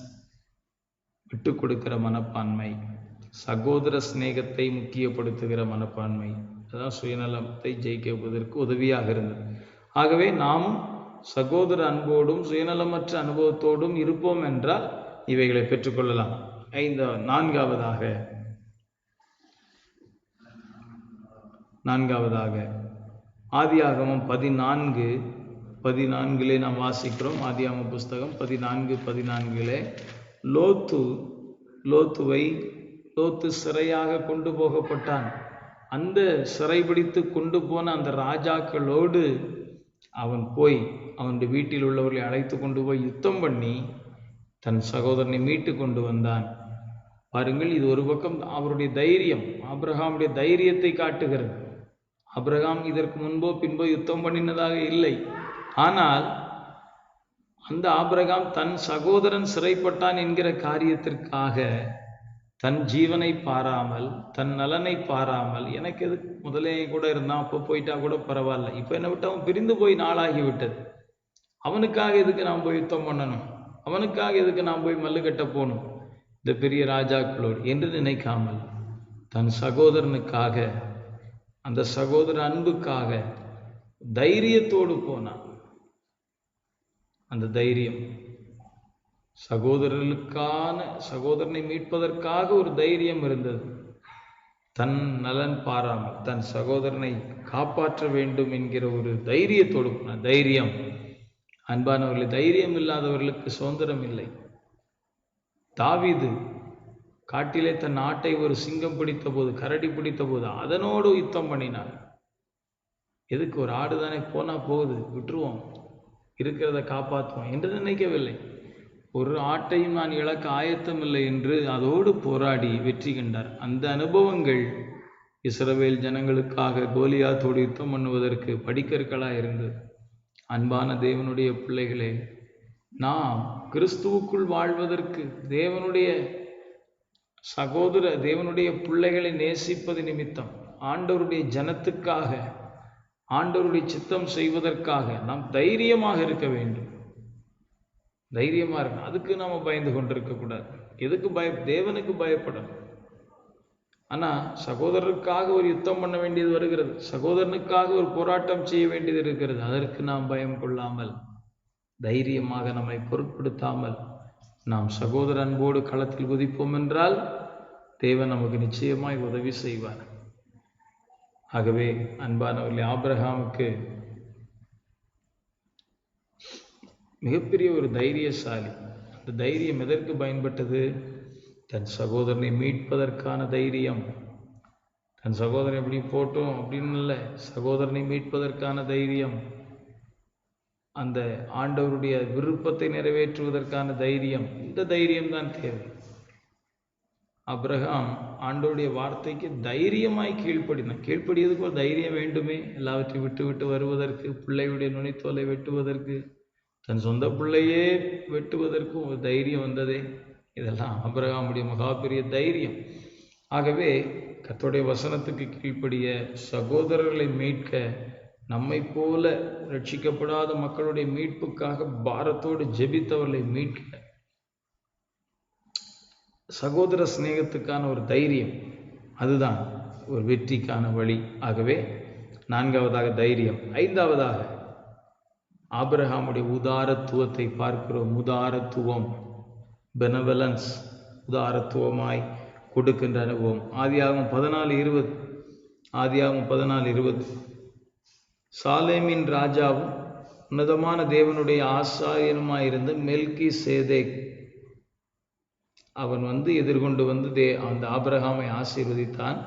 விட்டு கொடுக்கிற மனப்பான்மை, சகோதர சிநேகத்தை முக்கியப்படுத்துகிற மனப்பான்மை, அதான் சுயநலத்தை ஜெயிக்குவதற்கு உதவியாக இருந்தது. ஆகவே நாமும் சகோதர அன்போடும் சுயநலமற்ற அனுபவத்தோடும் இருப்போம் என்றால் இவைகளை பெற்றுக்கொள்ளலாம். நான்காவதாக ஆதியாகமம் 14:14 நாம் வாசிக்கிறோம். ஆதியாகம புஸ்தகம் 14:14 லோத்து சிறையாக கொண்டு போகப்பட்டான். அந்த சிறைபிடித்து கொண்டு போன அந்த ராஜாக்களோடு அவன் போய் அவனுடைய வீட்டில் உள்ளவர்களை அழைத்து கொண்டு போய் யுத்தம் பண்ணி தன் சகோதரனை மீட்டு கொண்டு வந்தான். பாருங்கள், இது ஒரு பக்கம் அவருடைய தைரியம், ஆபிரகாமுடைய தைரியத்தை காட்டுகிறது. ஆபிரகாம் இதற்கு முன்போ பின்போ யுத்தம் பண்ணினதாக இல்லை. ஆனால் அந்த ஆபிரகாம் தன் சகோதரன் சிறைப்பட்டான் என்கிற காரியத்திற்காக தன் ஜீவனை பாராமல், தன் நலனை பாராமல், எனக்கு எது முதலே கூட இருந்தான், அப்போ போயிட்டா கூட பரவாயில்ல, இப்போ என்னை விட்டு அவன் பிரிந்து போய் நாளாகிவிட்டது, அவனுக்காக எதுக்கு நான் போய் யுத்தம் பண்ணணும், அவனுக்காக எதுக்கு நான் போய் மல்லு கட்ட போகணும் இந்த பெரிய ராஜாக்களோடு என்று நினைக்காமல் தன் சகோதரனுக்காக, அந்த சகோதர அன்புக்காக தைரியத்தோடு போனான். அந்த தைரியம் சகோதரனை மீட்பதற்காக ஒரு தைரியம் இருந்தது. தன் நலன் பாராமல் தன் சகோதரனை காப்பாற்ற வேண்டும் என்கிற ஒரு தைரியத்தோடு போனான். தைரியம், அன்பானவர்களே, தைரியம் இல்லாதவர்களுக்கு சுதந்திரம் இல்லை. தாவீது காட்டிலே தன் ஆட்டை ஒரு சிங்கம் பிடித்த போது, கரடி பிடித்த போது அதனோடு யுத்தம் பண்ணினான். எதுக்கு? ஒரு ஆடு தானே, போனா போகுது, விட்டுருவோம், இருக்கிறத காப்பாற்றுவோம் என்று நினைக்கவில்லை. ஒரு ஆட்டையும் நான் இழக்க ஆயத்தமில்லை என்று அதோடு போராடி வெற்றி கண்டார். அந்த அனுபவங்கள் இஸ்ரவேல் ஜனங்களுக்காக கோலியாத்தோடு யுத்தம் பண்ணுவதற்கு படிக்கற்களாக இருந்தது. அன்பான தேவனுடைய பிள்ளைகளே, நாம் கிறிஸ்துவுக்குள் வாழ்வதற்கு, தேவனுடைய பிள்ளைகளை நேசிப்பது நிமித்தம், ஆண்டவருடைய ஜனத்துக்காக, ஆண்டவருடைய சித்தம் செய்வதற்காக நாம் தைரியமாக இருக்க வேண்டும். தைரியமா இருக்கணும். அதுக்கு நாம பயந்து கொண்டிருக்க கூடாது. எதுக்கு தேவனுக்கு பயப்படணும். ஆனா சகோதரருக்காக ஒரு யுத்தம் பண்ண வேண்டியது வருகிறது, சகோதரனுக்காக ஒரு போராட்டம் செய்ய வேண்டியது இருக்கிறது. அதற்கு நாம் பயம் கொள்ளாமல், தைரியமாக நம்மை பொருட்படுத்தாமல் நாம் சகோதர அன்போடு களத்தில் குதிப்போம் என்றால் தேவன் நமக்கு நிச்சயமாய் உதவி செய்வார். ஆகவே அன்பானவர்களே, ஆபிரகாமுக்கு மிகப்பெரிய ஒரு தைரியசாலி. அந்த தைரியம் எதற்கு பயன்பட்டது? தன் சகோதரனை மீட்பதற்கான தைரியம். தன் சகோதரன் எப்படி போட்டோம் அப்படின்னு இல்லை, சகோதரனை மீட்பதற்கான தைரியம், அந்த ஆண்டவருடைய விருப்பத்தை நிறைவேற்றுவதற்கான தைரியம். இந்த தைரியம் தான் தேவை. ஆபிரகாம் ஆண்டவருடைய வார்த்தைக்கு தைரியமாய் கீழ்ப்படியதுக்கு ஒரு தைரியம் வேண்டுமே. எல்லாவற்றையும் விட்டு விட்டு வருவதற்கு, பிள்ளையுடைய நுனித்தோலை வெட்டுவதற்கு, தன் சொந்த பிள்ளையே வெட்டுவதற்கும் ஒரு தைரியம் வந்ததே. இதெல்லாம் ஆபிரகாமுடைய மகா பெரிய தைரியம். ஆகவே கர்த்தருடைய வசனத்துக்கு கீழ்ப்படிய, சகோதரர்களை மீட்க, நம்மை போல ரட்சிக்கப்படாத மக்களுடைய மீட்புக்காக பாரத்தோடு ஜெபித்தவர்களை மீட்க, சகோதர சிநேகத்துக்கான ஒரு தைரியம், அதுதான் ஒரு வெற்றிக்கான வழி. ஆகவே 4வதாக தைரியம். 5வதாக ஆபிரகாமுடைய உதாரத்துவத்தை பார்க்கிறோம். உதாரத்துவம், பெனவலன்ஸ், உதாரத்துவமாய் கொடுக்கின்ற அனுபவம். ஆதியாகமம் 14:20 சாலேமின் ராஜாவும் உன்னதமான தேவனுடைய ஆசாரியனுமாயிருந்த மெல்கிசேதேக் அவன் எதிர்கொண்டு அந்த ஆபிரகாமை ஆசீர்வதித்தான்.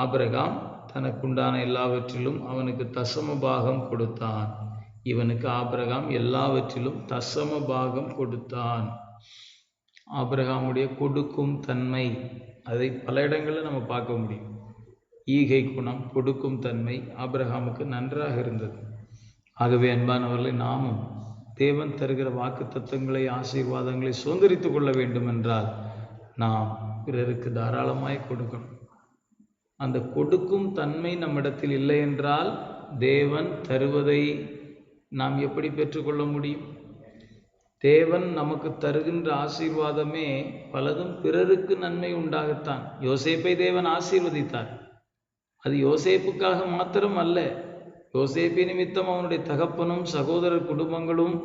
ஆபிரகாம் தனக்குண்டான எல்லாவற்றிலும் அவனுக்கு தசம பாகம் கொடுத்தான். இவனுக்கு ஆபிரகாம் எல்லாவற்றிலும் தசம பாகம் கொடுத்தான். ஆபிரகாமுடைய கொடுக்கும் தன்மை, அதை பல இடங்களில் நம்ம பார்க்க முடியும். ஈகை குணம், கொடுக்கும் தன்மை ஆபிரகாமுக்கு நன்றாக இருந்தது. ஆகவே அன்பானவர்களை, நாமும் தேவன் தருகிற வாக்கு தத்துவங்களை, ஆசீர்வாதங்களை சுதந்திரித்துக் கொள்ள வேண்டும் என்றால் நாம் பிறருக்கு தாராளமாய் கொடுக்கணும். அந்த கொடுக்கும் தன்மை நம்மிடத்தில் இல்லை என்றால் தேவன் தருவதை நாம் எப்படி பெற்றுக்கொள்ள முடியும்? தேவன் நமக்கு தருகின்ற ஆசீர்வாதமே பலதும் பிறருக்கு நன்மை உண்டாகத்தான். யோசேப்பை தேவன் ஆசீர்வதித்தார். அது யோசேப்புக்காக மாத்திரம் அல்ல. யோசேப்பு நிமித்தம் அவனுடைய தகப்பனும் சகோதரர் குடும்பங்களும்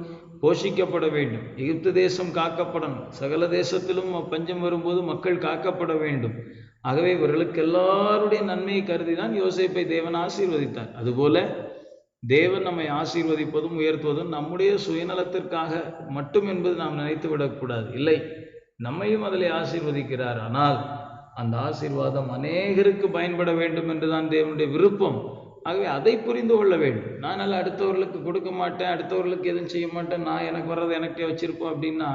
போஷிக்கப்பட வேண்டும். எகிப்து தேசம் காக்கப்படணும். சகல தேசத்திலும் பஞ்சம் வரும்போது மக்கள் காக்கப்பட வேண்டும். ஆகவே இவர்களுக்கு எல்லாருடைய நன்மையை கருதிதான் யோசேப்பை தேவன் ஆசீர்வதித்தார். அதுபோல தேவன் நம்மை ஆசீர்வதிப்பதும் உயர்த்துவதும் நம்முடைய சுயநலத்திற்காக மட்டும் என்பது நாம் நினைத்து விடக்கூடாது. இல்லை, நம்மையும் அதில் ஆசீர்வதிக்கிறார். ஆனால் அந்த ஆசீர்வாதம் அநேகருக்கு பயன்பட வேண்டும் என்றுதான் தேவனுடைய விருப்பம். ஆகவே அதை புரிந்து கொள்ள வேண்டும். நான் நல்லா அடுத்தவர்களுக்கு கொடுக்க மாட்டேன், அடுத்தவர்களுக்கு எதுவும் செய்ய மாட்டேன், நான் எனக்கு வர்றதை எனக்கே வச்சிருப்போம் அப்படின்னா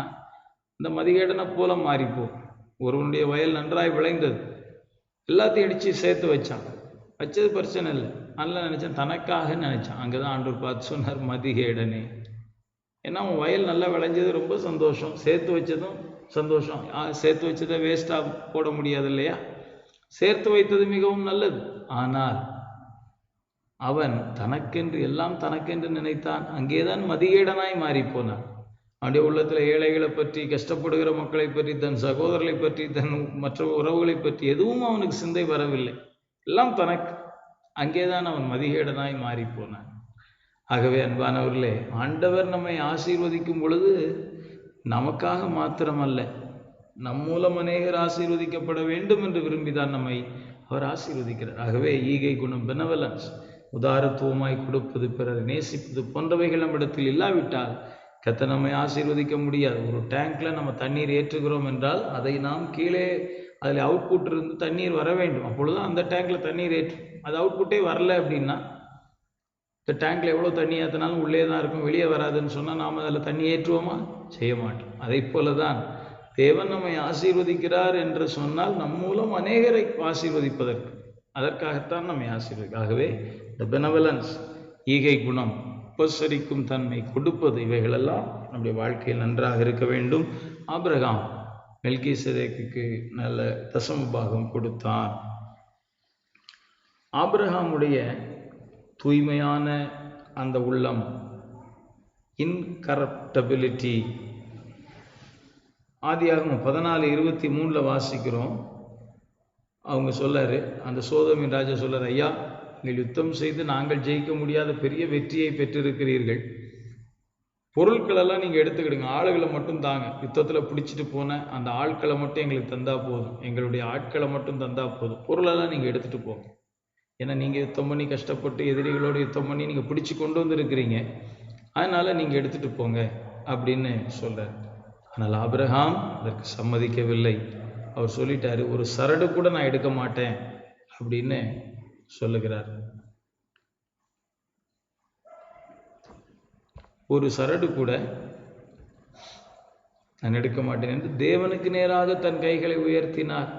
இந்த மதிகேடனை போல மாறிப்போம். ஒருவனுடைய வயல் நன்றாய் விளைந்தது, எல்லாத்தையும் அடித்து சேர்த்து வச்சது பிரச்சனை இல்லை. நல்லா நினைச்சான், தனக்காக நினைச்சான். அங்கதான் ஆண்டவர் பார்த்து சொன்னார், மதிகேடனே. ஏன்னா அவன் வயல் நல்லா விளைஞ்சது, ரொம்ப சந்தோஷம். சேர்த்து வச்சதும் சந்தோஷம். சேர்த்து வச்சதை வேஸ்டாக போட முடியாது இல்லையா? சேர்த்து வைத்தது மிகவும் நல்லது. ஆனால் அவன் தனக்கென்று எல்லாம் தனக்கென்று நினைத்தான். அங்கேதான் மதிகேடனாய் மாறி போனான். அவனுடைய உள்ளத்தில் ஏழைகளை பற்றி, கஷ்டப்படுகிற மக்களை பற்றி, தன் சகோதரர்களை பற்றி, தன் மற்ற உறவுகளை பற்றி எதுவும் அவனுக்கு சிந்தை வரவில்லை. எல்லாம் தனக்கு. அங்கேதான் அவன் மதிகேடனாய் மாறி போனான். ஆகவே அன்பானவர்களே, ஆண்டவர் நம்மை ஆசீர்வதிக்கும் பொழுது நமக்காக மாத்திரமல்ல, நம் மூலம் அநேகர் ஆசீர்வதிக்கப்பட வேண்டும் என்று விரும்பிதான் நம்மை அவர் ஆசீர்வதிக்கிறார். ஆகவே ஈகை குணம், பெனவலன்ஸ், உதாரத்துவமாய் கொடுப்பது, பிறரை நேசிப்பது போன்றவைகள் நம்மிடத்தில் இல்லாவிட்டால் கர்த்தர் நம்மை ஆசீர்வதிக்க முடியாது. ஒரு டேங்க்ல நம்ம தண்ணீர் ஏற்றுகிறோம் என்றால் அதை நாம் கீழே அதில் அவுட்புட் இருந்து தண்ணீர் வர வேண்டும். அப்பொழுதுதான் அந்த டேங்க்ல தண்ணீர் ஏற்றும். அது அவுட்புட்டே வரல அப்படின்னா, இந்த டேங்க்ல எவ்வளோ தண்ணி ஏற்றினாலும் உள்ளே தான் இருக்கும், வெளியே வராதுன்னு சொன்னால் நாம் அதில் தண்ணி ஏற்றுவோமா? செய்ய மாட்டோம். அதை போல தான் தேவன் நம்மை ஆசீர்வதிக்கிறார் என்று சொன்னால் நம் மூலம் அநேகரை ஆசீர்வதிப்பதற்கு, அதற்காகத்தான் நம்மை ஆசீர்வதிக்க. ஆகவே இந்த பெனவலன்ஸ், ஈகை குணம், உபசரிக்கும் தன்மை, கொடுப்பது, இவைகளெல்லாம் நம்முடைய வாழ்க்கையில் நன்றாக இருக்க வேண்டும். ஆபிரகாம் மெல்கிசேதேக்குக்கு நல்ல தசம பாகம் கொடுத்தான். ஆபிரகாமுடைய தூய்மையான அந்த உள்ளம், இன்கரப்டபிலிட்டி, ஆதியாகமம் 14:23 வாசிக்கிறோம். அவங்க சொல்லாரு, அந்த சோதோமின் ராஜா சொல்லார், ஐயா, நீங்கள் யுத்தம் செய்து நாங்கள் ஜெயிக்க முடியாத பெரிய வெற்றியை பெற்றிருக்கிறீர்கள். பொருட்களெல்லாம் நீங்கள் எடுத்துக்கிடுங்க, ஆளுகளை மட்டும் தாங்க. யுத்தத்தில் பிடிச்சிட்டு போன அந்த ஆட்களை மட்டும் எங்களுக்கு தந்தா போதும், எங்களுடைய ஆட்களை மட்டும் தந்தா போதும், பொருளெல்லாம் நீங்கள் எடுத்துகிட்டு போங்க. ஏன்னா நீங்கள் யுத்தம் பண்ணி கஷ்டப்பட்டு எதிரிகளோடு யுத்தம் பண்ணி நீங்கள் பிடிச்சி கொண்டு வந்துருக்கிறீங்க, அதனால் நீங்கள் எடுத்துகிட்டு போங்க அப்படின்னு சொல்கிறார். ஆனால் ஆபிரகாம் அதற்கு சம்மதிக்கவில்லை. அவர் சொல்லிட்டாரு, ஒரு சரடு கூட நான் எடுக்க மாட்டேன் அப்படின்னு சொல்லுகிறார். ஒரு சரடு கூட நான் எடுக்க மாட்டேன் என்று தேவனுக்கு நேராக தன் கைகளை உயர்த்தினார்.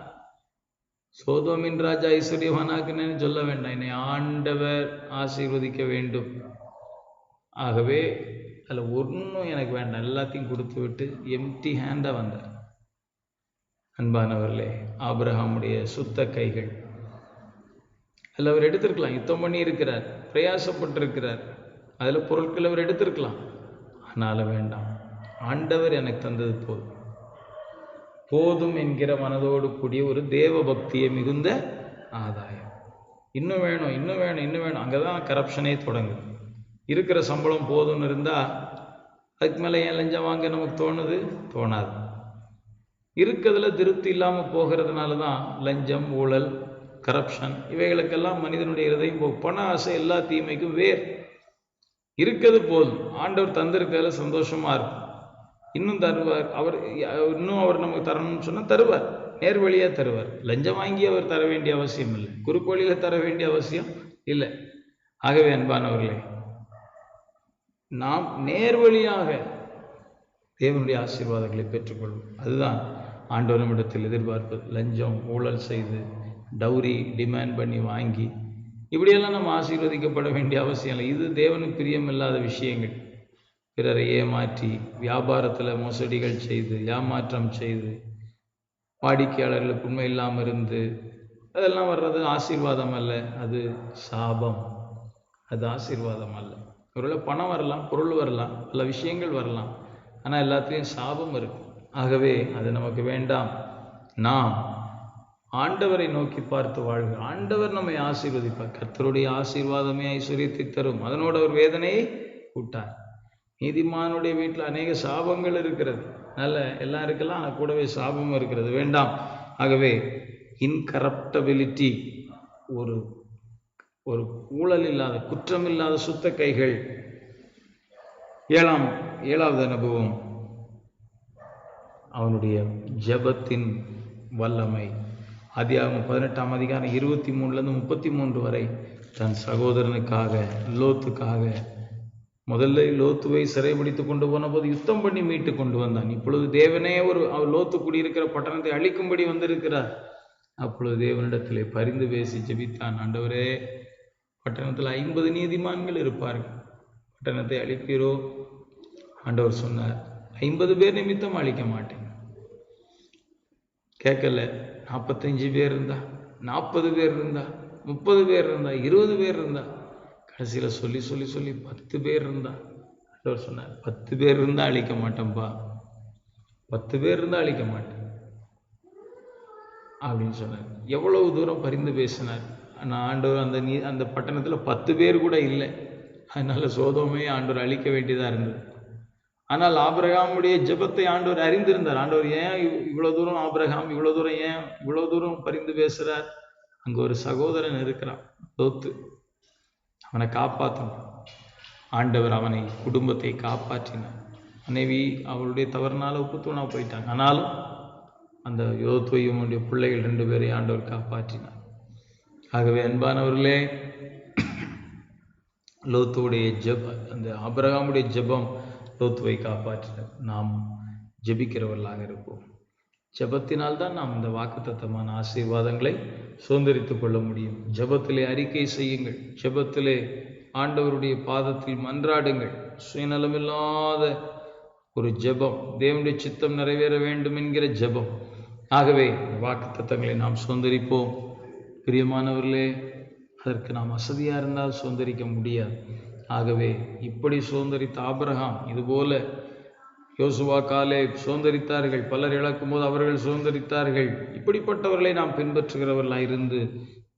சோதோமின் ராஜா ஐஸ்வர்யவானாக்குன்னு சொல்ல வேண்டாம், என்னை ஆண்டவர் ஆசீர்வதிக்க வேண்டும். ஆகவே அதில் ஒன்றும் எனக்கு வேண்டாம், எல்லாத்தையும் கொடுத்து விட்டு எம்டி ஹேண்டாக வந்தார். அன்பானவர்களே, ஆபிரகாமுடைய சுத்த கைகள். அதில் அவர் எடுத்திருக்கலாம், யுத்தம் பண்ணி இருக்கிறார், பிரயாசப்பட்டிருக்கிறார், அதில் பொருட்கள் அவர் எடுத்திருக்கலாம். ஆனாலும் வேண்டாம், ஆண்டவர் எனக்கு தந்தது போதும், போதும் என்கிற மனதோடு கூடிய ஒரு தேவ பக்தியை மிகுந்த ஆதாயம். இன்னும் வேணும், இன்னும் வேணும், இன்னும் வேணும். அங்கே தான் கரப்ஷனே தொடங்குது. இருக்கிற சம்பளம் போதும்னு இருந்தால் அதுக்கு மேலே ஏன் லஞ்சம் வாங்க நமக்கு தோணுது? தோணாது. இருக்கிறதுல திருப்தி இல்லாமல் போகிறதுனால தான் லஞ்சம், ஊழல், கரப்ஷன், இவைகளுக்கெல்லாம் மனிதனுடைய இருதயம் போகும். பண ஆசை எல்லா தீமைக்கும் வேர். இருக்கிறது போதும், ஆண்டவர் தந்திருக்கிறதுல சந்தோஷமா இருக்கும், இன்னும் தருவார். அவர் நமக்கு தரணும்னு சொன்னால் தருவார், நேர்வழியாக தருவார். லஞ்சம் வாங்கி அவர் தர வேண்டிய அவசியம் இல்லை, குறுக்கு வழியில் தர வேண்டிய அவசியம் இல்லை. ஆகவே அன்பானவர்களே, நாம் நேர்வழியாக தேவனுடைய ஆசீர்வாதங்களை பெற்றுக்கொள்வோம். அதுதான் ஆண்டவரிடத்தில் எதிர்பார்ப்பது. லஞ்சம், ஊழல் செய்து, டவுரி டிமாண்ட் பண்ணி வாங்கி இப்படியெல்லாம் நம்ம ஆசீர்வதிக்கப்பட வேண்டிய அவசியம் இல்லை. இது தேவனுக்கு பிரியமில்லாத விஷயங்கள். பிறரை ஏமாற்றி, வியாபாரத்தில் மோசடிகள் செய்து, ஏமாற்றம் செய்து, வாடிக்கையாளர்களுக்கு உண்மை இல்லாமல் இருந்து, அதெல்லாம் வர்றது ஆசீர்வாதம் அல்ல, அது சாபம். அது ஆசீர்வாதம் அல்ல. ஒருவேளை பணம் வரலாம், பொருள் வரலாம், பல விஷயங்கள் வரலாம், ஆனால் எல்லாத்துலேயும் சாபம் இருக்கு. ஆகவே அது நமக்கு வேண்டாம். நாம் ஆண்டவரை நோக்கி பார்த்து வாழ்க. ஆண்டவர் நம்மை ஆசீர்வதிப்பார். கர்த்தருடைய ஆசீர்வாதமே ஐஸ்வர்யத்தை தரும், அதனோடு அவர் வேதனையை கூட்டார். நீதிமானுடைய வீட்டில் அநேக சாபங்கள் இருக்கிறது, நல்ல எல்லாம் இருக்கலாம், ஆனால் கூடவே சாபமும் இருக்கிறது, வேண்டாம். ஆகவே இன்கரப்டபிலிட்டி, ஒரு ஒரு ஊழல் இல்லாத, குற்றமில்லாத சுத்த கைகள். ஏழாவது அனுபவம், அவனுடைய ஜெபத்தின் வல்லமை. ஆதியாகமம் 18ஆம் அதிகாரம் 23 33 வரை தன் சகோதரனுக்காக, லோத்துக்காக, முதல்ல லோத்துவை சிறைபிடித்து கொண்டு போன போது யுத்தம் பண்ணி மீட்டு கொண்டு வந்தான். இப்பொழுது தேவனே அவர் லோத்து குடியிருக்கிற பட்டணத்தை அழிக்கும்படி வந்திருக்கிறார். அப்பொழுது தேவனிடத்திலே பரிந்து பேசி ஜெபித்தான். ஆண்டவரே, பட்டணத்தில் 50 நீதிமான்கள் இருப்பார்கள், பட்டணத்தை அழிப்பீரோ? ஆண்டவர் சொன்னார், 50 பேர் நிமித்தம் அழிக்க மாட்டேன். கேட்கல. 45 பேர் இருந்தா, 40 பேர் இருந்தா, 30 பேர் இருந்தா, 20 பேர் இருந்தா, கடைசியில் சொல்லி சொல்லி சொல்லி 10 பேர் இருந்தா ஆண்டவர் சொன்னார், 10 பேர் இருந்தால் அழிக்க மாட்டேன்ப்பா, 10 பேர் இருந்தால் அழிக்க மாட்டேன் அப்படின்னு சொன்னார். எவ்வளவு தூரம் பரிந்து பேசினார். ஆனால் ஆண்டவர் அந்த பட்டணத்தில் 10 பேர் கூட இல்லை. அதனால சோதோமையை ஆண்டவர் அழிக்க வேண்டியதாக இருந்தது. ஆனால் ஆபிரகாமுடைய ஜெபத்தை ஆண்டவர் அறிந்திருந்தார். ஆண்டவர் ஏன் இவ்வளவு தூரம் ஆபிரகாம் இவ்வளவு தூரம் ஏன் இவ்வளவு தூரம் பரிந்து பேசுறார்? அங்க ஒரு சகோதரன் இருக்கிறான், லோத்து. அவனை காப்பாற்றணும். ஆண்டவர் அவனை குடும்பத்தை காப்பாற்றினார். மனைவி அவளுடைய தவறுனால உப்புத்தூணா போயிட்டாங்க. ஆனாலும் அந்த யோத்துவையும் அவனுடைய பிள்ளைகள் 2 பேரையும் ஆண்டவர் காப்பாற்றினார். ஆகவே அன்பானவர்களே, லோத்துடைய அந்த ஆபிரகாமுடைய ஜெபம் லோத்துவை காப்பாற்றினார். நாம் ஜெபிக்கிறவர்களாக இருப்போம். ஜெபத்தினால்தான் நாம் இந்த வாக்குத்தத்தமான ஆசீர்வாதங்களை சுதந்திரித்துக் கொள்ள முடியும். ஜெபத்திலே அறிக்கை செய்யுங்கள். ஜெபத்திலே ஆண்டவருடைய பாதத்தில் மன்றாடுங்கள். சுயநலமில்லாத ஒரு ஜெபம், தேவனுடைய சித்தம் நிறைவேற வேண்டும் என்கிற ஜெபம். ஆகவே வாக்குத்தத்தங்களை நாம் சுதந்திரிப்போம். பிரியமானவர்களே, அதற்கு நாம் வசதியாக இருந்தால் சுதந்திரிக்க முடியாது. ஆகவே இப்படி சுதந்திரித்த ஆபிரகாம், இதுபோல யோசுவா காலே சுதந்திரித்தார்கள். பலர் இழக்கும் போது அவர்கள் சுதந்திரித்தார்கள். இப்படிப்பட்டவர்களை நாம் பின்பற்றுகிறவர்களாக இருந்து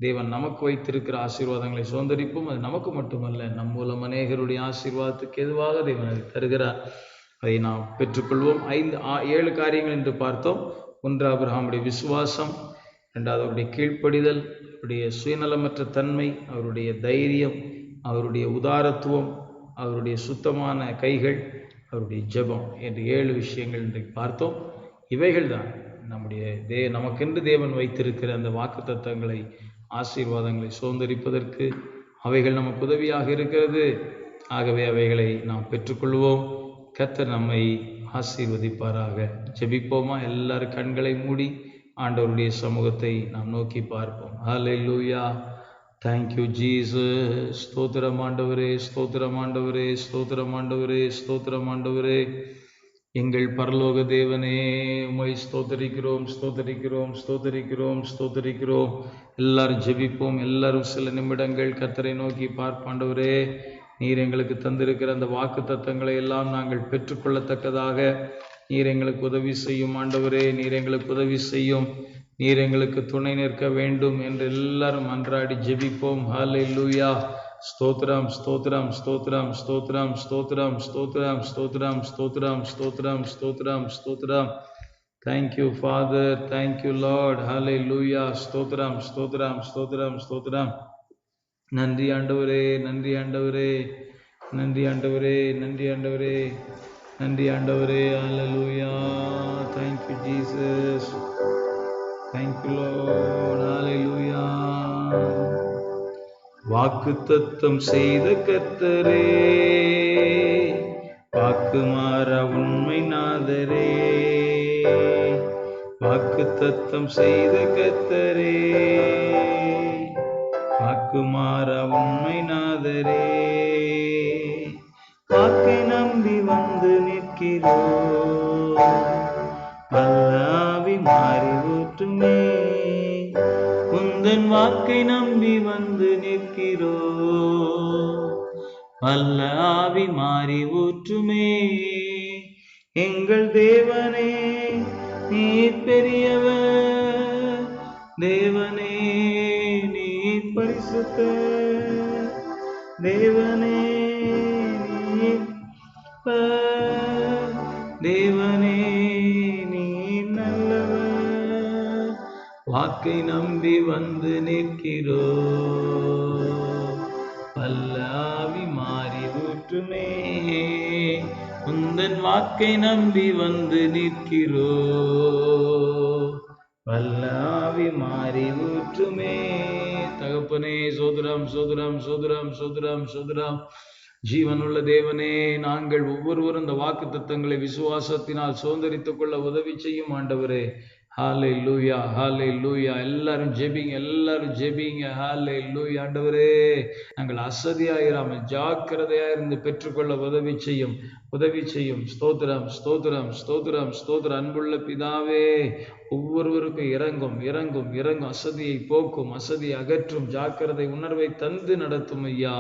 தேவன் நமக்கு வைத்திருக்கிற ஆசீர்வாதங்களை சுதந்திரிப்போம். அது நமக்கு மட்டுமல்ல, நம் மூலம் அநேகருடைய ஆசீர்வாதத்துக்கு எதுவாக தேவன் அதை தருகிறார். அதை நாம் பெற்றுக்கொள்வோம். 7 காரியங்கள் என்று பார்த்தோம். 1 ஆபிரகாமுடைய விசுவாசம், 2 அவருடைய கீழ்ப்படிதல், அவருடைய சுயநலமற்ற தன்மை, அவருடைய தைரியம், அவருடைய உதாரத்துவம், அவருடைய சுத்தமான கைகள், அவருடைய ஜெபம் என்று 7 விஷயங்கள் இன்றைக்கு பார்த்தோம். இவைகள் தான் நம்முடைய நமக்கென்று தேவன் வைத்திருக்கிற அந்த வாக்குத்தத்தங்களை, ஆசீர்வாதங்களை சுதந்திரிப்பதற்கு அவைகள் நமக்கு உதவியாக இருக்கிறது. ஆகவே அவைகளை நாம் பெற்றுக்கொள்வோம். கர்த்தர் நம்மை ஆசீர்வதிப்பாராக. ஜெபிப்போமா? எல்லாரும் கண்களை மூடி ஆண்டவருடைய சமூகத்தை நாம் நோக்கி பார்ப்போம். ஹல்லேலூயா. Thank you Jesus. ஸ்தோத்திரம் ஆண்டவரே, ஸ்தோத்திரம் ஆண்டவரே, ஸ்தோத்திரம் ஆண்டவரே, ஸ்தோத்திரம் ஆண்டவரே. எங்கள் பரலோக தேவனே, உம்மை ஸ்தோத்தரிக்கிறோம், ஸ்தோத்தரிக்கிறோம், ஸ்தோத்தரிக்கிறோம், ஸ்தோத்தரிக்கிறோம். எல்லாரும் ஜெபிப்போம். எல்லாரும் சில நிமிடங்கள் கர்த்தரை நோக்கி பார்ப்பாண்டவரே. நீர் எங்களுக்கு தந்திருக்கிற அந்த வாக்கு தத்தங்களை எல்லாம் நாங்கள் பெற்றுக்கொள்ளத்தக்கதாக நீர் எங்களுக்கு உதவி செய்யும் ஆண்டவரே. நீர் எங்களுக்கு உதவி செய்யும். நீர் எங்களுக்கு துணை நிற்க வேண்டும் என்று எல்லாரும் அன்றாடி ஜெபிப்போம். ஹல்லேலூயா. ஸ்தோத்திரம், ஸ்தோத்திரம், ஸ்தோத்திரம், ஸ்தோத்திரம், ஸ்தோத்திரம், ஸ்தோத்திரம், ஸ்தோத்திரம், ஸ்தோத்திரம், ஸ்தோத்திரம், ஸ்தோத்திரம், ஸ்தோத்திரம். Thank you father, thank you lord. Hallelujah. ஸ்தோத்திரம், ஸ்தோத்திரம், ஸ்தோத்திரம், ஸ்தோத்திரம். நன்றி ஆண்டவரே, நன்றி ஆண்டவரே, நன்றி ஆண்டவரே, நன்றி ஆண்டவரே, நன்றி ஆண்டவரே. Hallelujah. Thank you Jesus. Thank you lord. Hallelujah. வாக்குத்தத்தம் செய்த கர்த்தரே, வாக்கு மாறா உண்மை நாதரே. வாக்குத்தத்தம் செய்த கர்த்தரே, வாக்கு மாறா உண்மை நாதரே. வாக்கை நம்பி வந்து நிற்கிறோம், பல்லாவி மாறி ஊற்றுமே. உந்தன் வாக்கை நம்பி வந்து நிற்கிறோம், வல்ல ஆவி மாறி ஊற்றுமே. எங்கள் தேவனே நீர் பெரியவர், தேவனே நீர் பரிசுத்தர், தேவனே நீர் தேவனே நீர் நல்லவர். வாக்கை நம்பி வந்து நிற்கிறோம், வல்ல ஆவி மாறி ஊற்றுமே. உந்தன் வாக்கை நம்பி வந்து நிற்கிறோம், வல்ல ஆவி மாறி ஊற்றுமே. தகப்பனே சோதரம், சோதரம், சோதரம், சோதரம், சோதரம். ஜீவனுள்ள தேவனே, நாங்கள் ஒவ்வொருவரும் இந்த வாக்கு தத்தங்களை விசுவாசத்தினால் சுதந்திரித்துக் கொள்ள உதவி செய்யும் ஆண்டவரே. ஹல்லேலூயா, ஹல்லேலூயா. எல்லாரும் ஜெபிங்க, எல்லாரும் ஜெபிங்க. ஹல்லேலூயா. ஆண்டவரே, நாங்கள் அசதியாயிராம ஜாக்கிரதையாயிருந்து பெற்றுக்கொள்ள உதவி செய்யும், உதவி செய்யும். ஸ்தோத்திரம், ஸ்தோத்திரம், ஸ்தோத்திரம், ஸ்தோத்திரம். அன்புள்ள பிதாவே, ஒவ்வொருவருக்கும் இறங்கும், இறங்கும், இறங்கும். அசதியை போக்கும், அசதியை அகற்றும், ஜாக்கிரதை உணர்வை தந்து நடத்தும் ஐயா.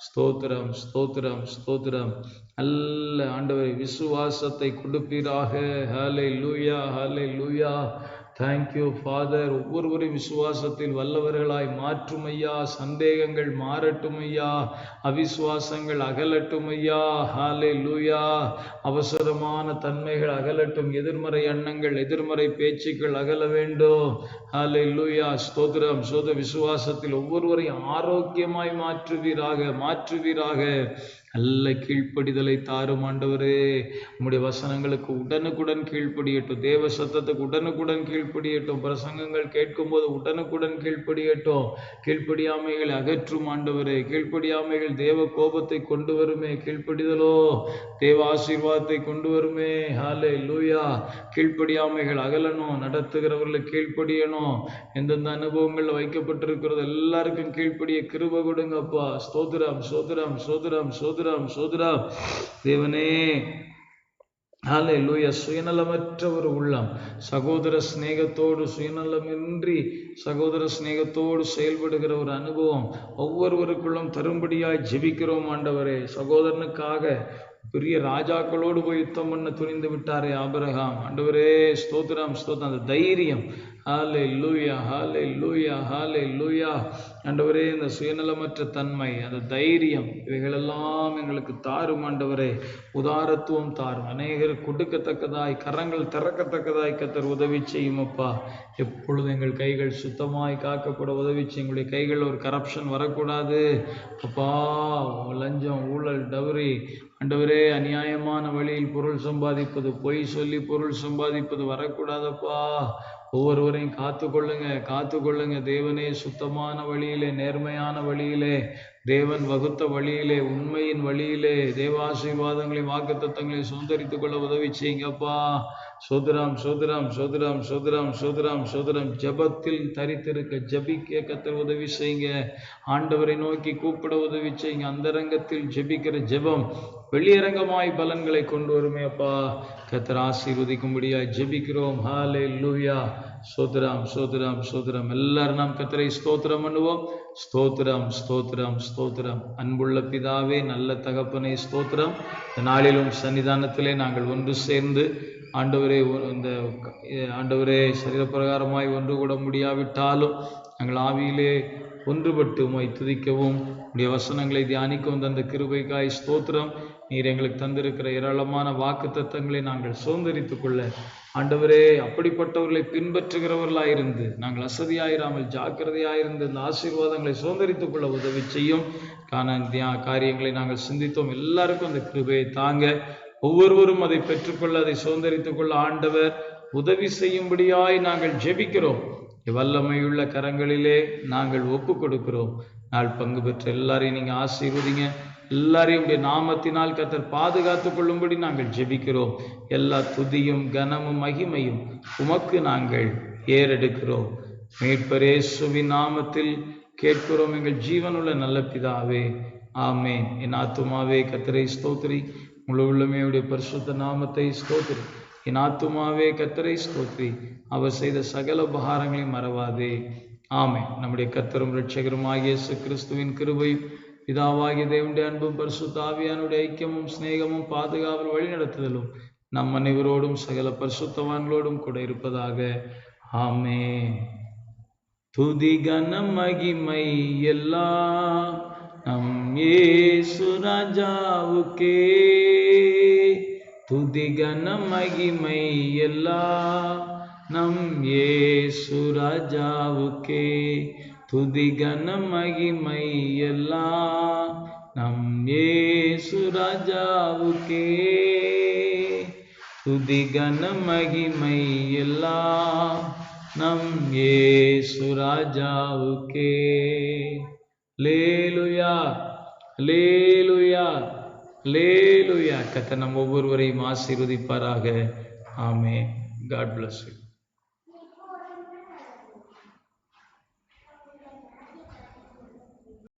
ஸ்தோத்திரம், ஸ்தோத்திரம், ஸ்தோத்திரம். நல்ல ஆண்டவரை விசுவாசத்தை கொடுப்பீராக. Hallelujah, hallelujah. Thank you father. ஒவ்வொருவரையும் விசுவாசத்தில் வல்லவர்களாய் மாற்றும் ஐயா. சந்தேகங்கள் மாறட்டும் ஐயா, அவிசுவாசங்கள் அகலட்டும் ஐயா. ஹல்லேலூயா. அவசரமான தன்மைகள் அகலட்டும், எதிர்மறை எண்ணங்கள் எதிர்மறை பேச்சுக்கள் அகல வேண்டும். ஹல்லேலூயா. ஸ்தோத்திரம். விசுவாசத்தில் ஒவ்வொருவரையும் ஆரோக்கியமாய் மாற்றுவீராக. நல்ல கீழ்ப்படிதலை தாரும் ஆண்டவரே. உம்முடைய வசனங்களுக்கு உடனுக்குடன் கீழ்ப்படியட்டும், தேவ சத்தத்துக்கு உடனுக்குடன் கீழ்ப்படியட்டும், பிரசங்கங்கள் கேட்கும் போது உடனுக்குடன் கீழ்ப்படியட்டும். கீழ்ப்படியாமைகள் அகற்றும் ஆண்டவரே. கீழ்ப்படியாமைகள் தேவ கோபத்தை கொண்டு வருமே, கீழ்ப்படிதலோ தேவ ஆசீர்வாதத்தை கொண்டு வருமே. ஹல்லேலூயா. கீழ்ப்படியாமைகள் அகலணும், நடத்துகிறவர்களுக்கு கீழ்ப்படியணும். எந்தெந்த அனுபவங்கள்ல வைக்கப்பட்டிருக்கிறது எல்லாருக்கும் கீழ்ப்படிய கிருபை கொடுங்கப்பா. ஸ்தோத்திரம், ஸ்தோத்திரம், ஸ்தோத்திரம், ஸ்தோத்திரம், ஸ்தோத்திரம் தேவனே. ஹல்லேலூயா. சுயநலமற்ற ஒரு உள்ளம், சகோதர சிநேகத்தோடு, சுயநலமின்றி சகோதர சிநேகத்தோடு செயல்படுகிற ஒரு அனுபவம் ஒவ்வொருவருக்குள்ளும் தரும்படியாய் ஜெபிக்கிறோம் ஆண்டவரே. சகோதரனுக்காக பெரிய ராஜாக்களோடு போய் யுத்தம் பண்ண துணிந்து விட்டாரே ஆபிரகாம். ஆண்டவரே ஸ்தோத்திரம், ஸ்தோத்திரம். அந்த தைரியம், ஹல்லேலூயா, ஹல்லேலூயா, ஹல்லேலூயா. ஆண்டவரே, இந்த சுயநலமற்ற தன்மை, அந்த தைரியம், இவைகளெல்லாம் எங்களுக்கு தாரும் ஆண்டவரே. உதாரத்துவம் தாரும். அநேகர் கொடுக்கத்தக்கதாய், கரங்கள் திறக்கத்தக்கதாய் கர்த்தர் உதவி செய்யும் அப்பா. எப்பொழுது எங்கள் கைகள் சுத்தமாய் காக்கப்பட உதவி செய்யும். எங்களுடைய கைகள் ஒரு கரப்ஷன் வரக்கூடாது அப்பா. லஞ்சம், ஊழல், டவுரி, ஆண்டவரே, அநியாயமான வழியில் பொருள் சம்பாதிப்பது, பொய் சொல்லி பொருள் சம்பாதிப்பது வரக்கூடாதப்பா. ஒவ்வொருவரையும் காத்துக்கொள்ளுங்க தேவனே. சுத்தமான வழியிலே, நேர்மையான வழியிலே, தேவன் வகுத்த வழியிலே, உண்மையின் வழியிலே தேவாசீர்வாதங்களை வாக்குத்தத்தங்களை சுதந்திரித்துக் கொள்ள உதவி செய்யுங்கப்பா. சோதரம், சோதரம், சோதரம், சோதரம், சோதரம், சோதரம். ஜபத்தில் தரித்திருக்க, ஜபிக்க கர்த்தர் உதவி செய்யுங்க. ஆண்டவரை நோக்கி கூப்பிட உதவி செய்யுங்க. அந்தரங்கத்தில் ஜபிக்கிற ஜபம் வெளியரங்கமாய் பலன்களை கொண்டு வருமே அப்பா. கர்த்தர் ஆசீர்வதிக்கும்படியாய் ஜெபிக்கிறோம். ஹல்லேலூயா. ஸ்தோத்திரம், ஸ்தோத்திரம், ஸ்தோத்திரம். எல்லாரும் நாம் கர்த்தரை ஸ்தோத்திரம் பண்ணுவோம். ஸ்தோத்திரம், ஸ்தோத்திரம், ஸ்தோத்திரம். அன்புள்ள பிதாவே, நல்ல தகப்பனே, ஸ்தோத்திரம். இந்த நாளிலும் சன்னிதானத்திலே நாங்கள் ஒன்று சேர்ந்து ஆண்டவரே, இந்த ஆண்டவரே, சரீரப்பிரகாரமாய் ஒன்று கூட முடியாவிட்டாலும் நாங்கள் ஆவியிலே ஒன்றுபட்டு உம்மை துதிக்கவும், உடைய வசனங்களை தியானிக்கவும் தந்த கிருபைக்காய் ஸ்தோத்திரம். நீர் எங்களுக்கு தந்திருக்கிற ஏராளமான வாக்கு தத்தங்களை நாங்கள் சுதந்திரித்துக் கொள்ள ஆண்டவரே, அப்படிப்பட்டவர்களை பின்பற்றுகிறவர்களாயிருந்து நாங்கள் அசதியாயிராமல் ஜாக்கிரதையாயிருந்து இந்த ஆசீர்வாதங்களை சுதந்திரித்துக் கொள்ள உதவி செய்யும். காரியங்களை நாங்கள் சிந்தித்தோம். எல்லாருக்கும் அந்த கிருபையை தாங்க. ஒவ்வொருவரும் அதை பெற்றுக்கொள்ள, அதை சுதந்திரித்துக் கொள்ள ஆண்டவர் உதவி செய்யும்படியாய் நாங்கள் ஜெபிக்கிறோம். வல்லமையுள்ள கரங்களிலே நாங்கள் ஒப்பு கொடுக்கிறோம். நாள் பங்கு பெற்ற எல்லாரையும் நீங்க ஆசீர்வதிங்க. எல்லாரையும் நாமத்தினால் கர்த்தர் பாதுகாத்துக் கொள்ளும்படி நாங்கள் ஜெபிக்கிறோம். எல்லா துதியும் கனமும் மகிமையும் உமக்கு நாங்கள் ஏறெடுக்கிறோம். மீட்பர் இயேசுவின் நாமத்தில் கேட்கிறோம் எங்கள் ஜீவனுள்ள நல்ல பிதாவே, ஆமேன். என் ஆத்துமாவே கர்த்தரை ஸ்தோத்திரி, முழு உள்ளமையுடைய பரிசுத்த நாமத்தை ஸ்தோத்திரி. என் ஆத்துமாவே கர்த்தரை ஸ்தோத்திரி, அவர் செய்த சகல உபகாரங்களையும் மறவாதே. ஆமென். நம்முடைய கர்த்தரும் இரட்சகருமாகிய இயேசு கிறிஸ்துவின் கிருபையும், பிதாவாகிய தேவனுடைய அன்பும், பரிசுத்த ஆவியானுடைய ஐக்கியமும், சிநேகமும், பாதுகாவல், வழிநடத்துதலும் நம் அனைவரோடும் சகல பரிசுத்தவான்களோடும் கூட இருப்பதாக. ஆமென். துதி கனம் மகிமை எல்லாம் நம் இயேசு ராஜாவுக்கே. துதி கனம் மகிமை எல்லாம் நம் இயேசு ராஜாவுக்கே. துதி கனம் மகிமை எல்லாம் நம் இயேசு ராஜாவுக்கே. துதி கனம் மகிமை எல்லாம் நம் இயேசு ராஜாவுக்கே. அல்லேலூயா, அல்லேலூயா, அல்லேலூயா. கர்த்தர் நம் ஒவ்வொருவரையும் ஆசீர்வதிப்பாராக. ஆமென். God bless you.